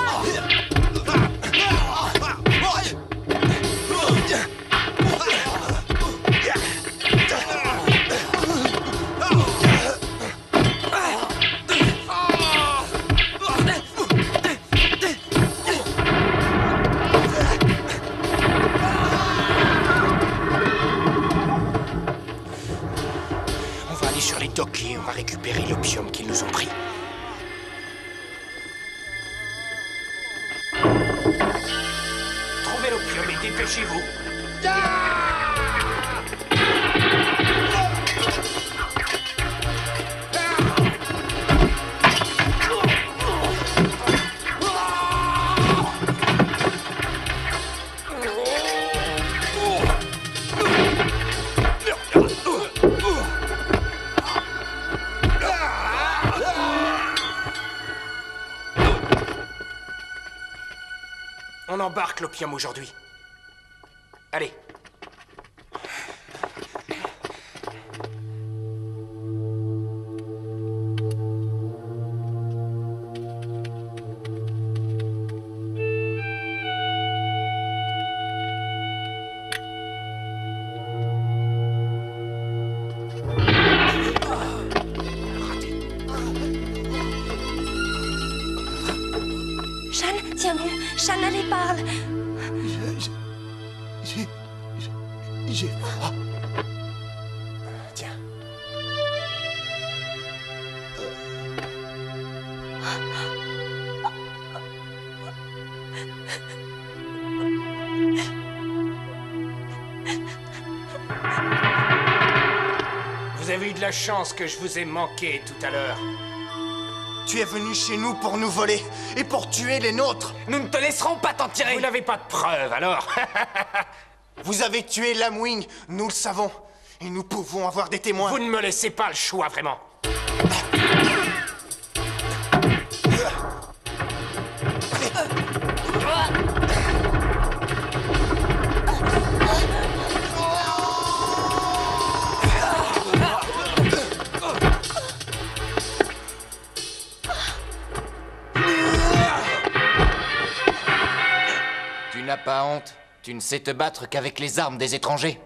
Speaker 4: On va aller sur les docks et on va récupérer l'opium qu'ils nous ont pris. Trouver l'opium est
Speaker 17: dépêchez-vous. On embarque l'opium aujourd'hui. Allez.
Speaker 14: Shan, tiens bon. Shan, allez, parle.
Speaker 12: J'ai froid. Tiens.
Speaker 17: Vous avez eu de la chance que je vous ai manqué tout à l'heure.
Speaker 18: Tu es venu chez nous pour nous voler et pour tuer les nôtres.
Speaker 13: Nous ne te laisserons pas t'en tirer.
Speaker 17: Vous n'avez pas de preuves, alors.
Speaker 18: Vous avez tué Lamwing, nous le savons. Et nous pouvons avoir des témoins.
Speaker 17: Vous ne me laissez pas le choix, vraiment.
Speaker 6: Tu n'as pas honte? Tu ne sais te battre qu'avec les armes des étrangers.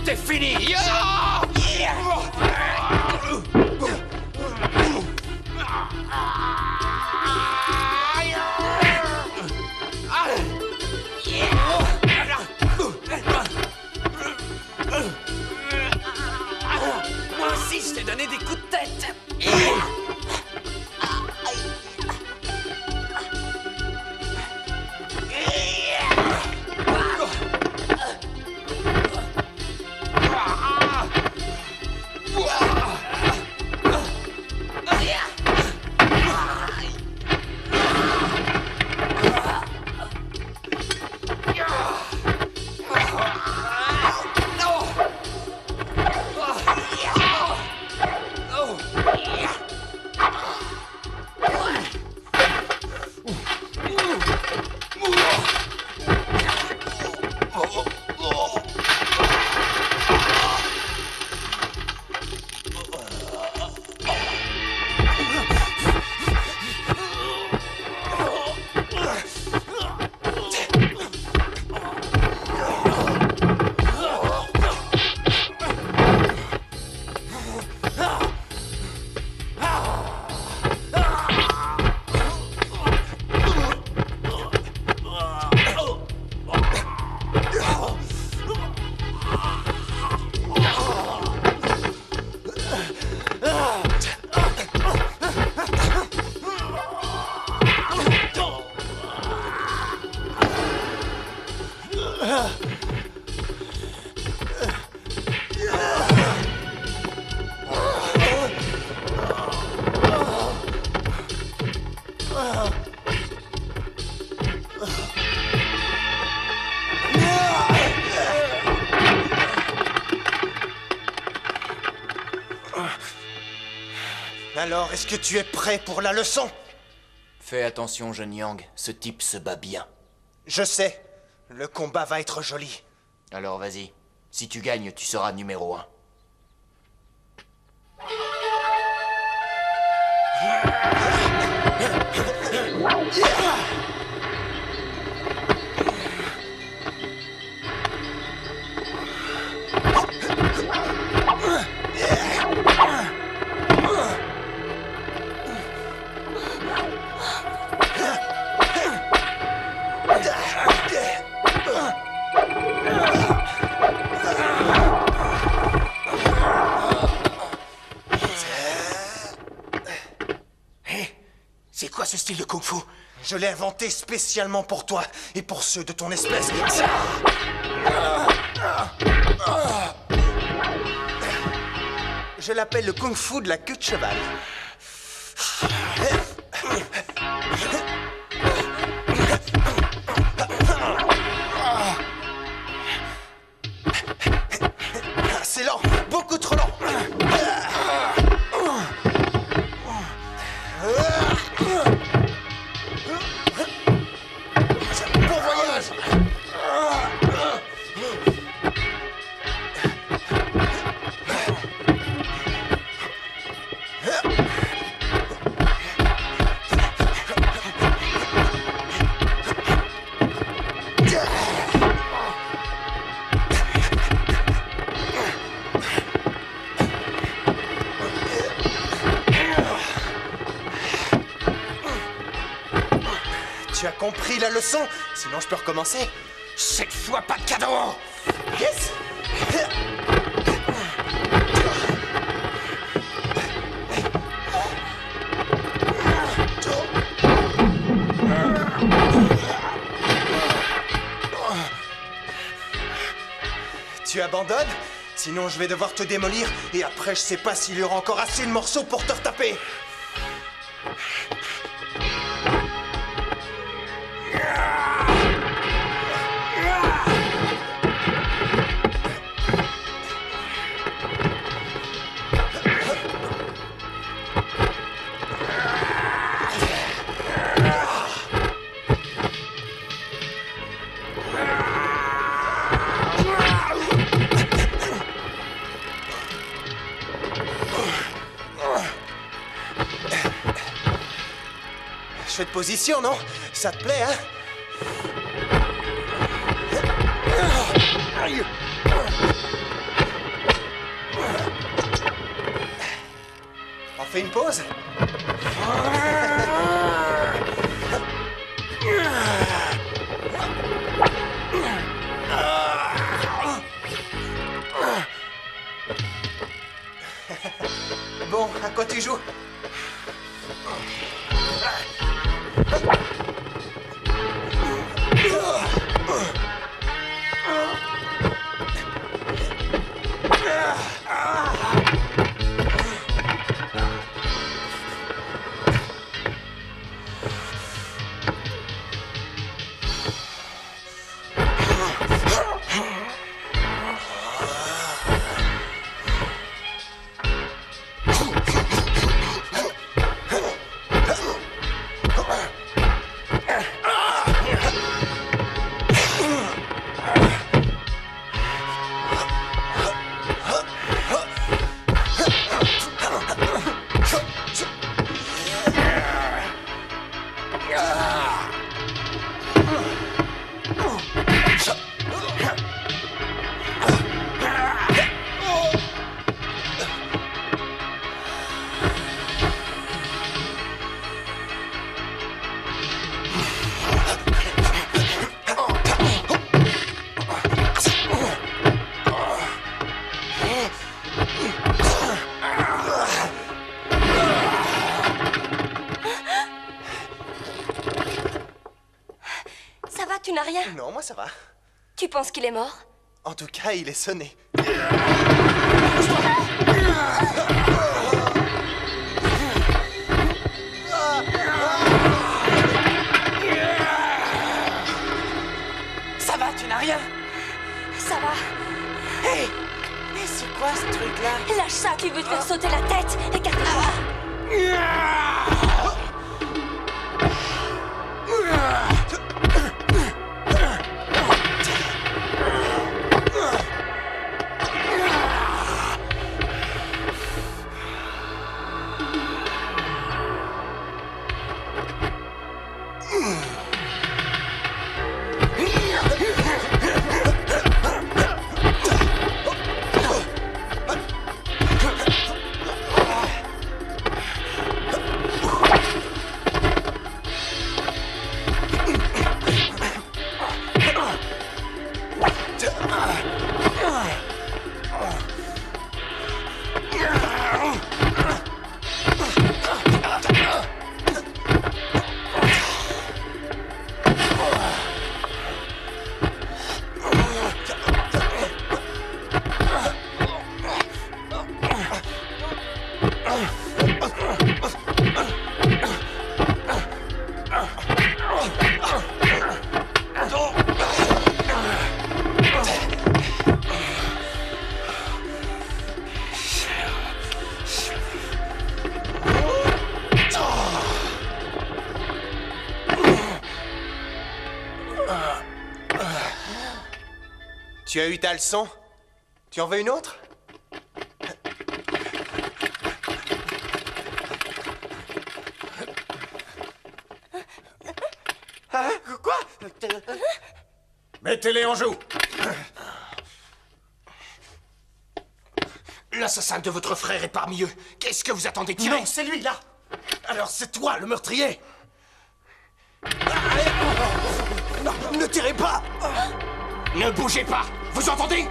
Speaker 17: C'est fini.
Speaker 13: Moi aussi, je t'ai donné des coups de tête.
Speaker 18: Alors, est-ce que tu es prêt pour la leçon?
Speaker 6: Fais attention, jeune Yang. Ce type se bat bien.
Speaker 18: Je sais. Le combat va être joli.
Speaker 6: Alors vas-y. Si tu gagnes, tu seras numéro 1.
Speaker 18: C'est quoi ce style de kung-fu? Je l'ai inventé spécialement pour toi et pour ceux de ton espèce. Je l'appelle le kung-fu de la queue de cheval. C'est lent, beaucoup trop lent. Bon voyage. Tu as compris la leçon? Sinon, je peux recommencer. Cette fois, pas de cadeau! Yes! Tu abandonnes? Sinon, je vais devoir te démolir et après, je sais pas s'il y aura encore assez de morceaux pour te retaper. Chouette position, non? Ça te plaît, hein? On fait une pause? Bon, à quoi tu joues?
Speaker 14: Tu n'as rien?
Speaker 18: Non, moi ça va.
Speaker 14: Tu penses qu'il est mort?
Speaker 18: En tout cas, il est sonné.
Speaker 14: ça qui veut te faire sauter la tête? Écarte-toi.
Speaker 18: Tu as eu ta leçon? Tu en veux une autre?
Speaker 12: Hein? Quoi? Mettez-les en joue.
Speaker 17: L'assassin de votre frère est parmi eux. Qu'est-ce que vous attendez? Tirez!
Speaker 18: Non, c'est lui, là. Alors c'est toi, le meurtrier. Non, ne tirez pas.
Speaker 17: Ne bougez pas! Vous entendez?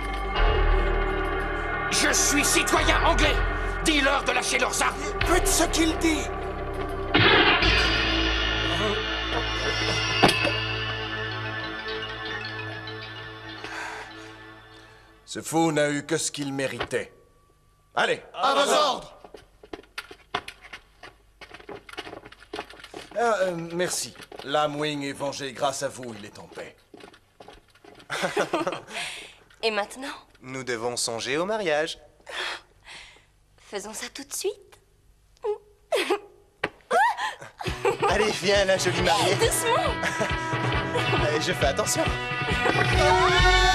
Speaker 17: Je suis citoyen anglais! Dis-leur de lâcher leurs armes!
Speaker 12: Faites ce qu'il dit! Ce fou n'a eu que ce qu'il méritait. Allez!
Speaker 18: À vos ordres!
Speaker 12: Merci. Lamwing est vengé grâce à vous, il est en paix.
Speaker 14: Et maintenant?
Speaker 18: Nous devons songer au mariage.
Speaker 14: Faisons ça tout de suite.
Speaker 18: Allez, viens, la jolie mariée.
Speaker 14: Doucement.
Speaker 18: Allez, je fais attention.
Speaker 14: Ah!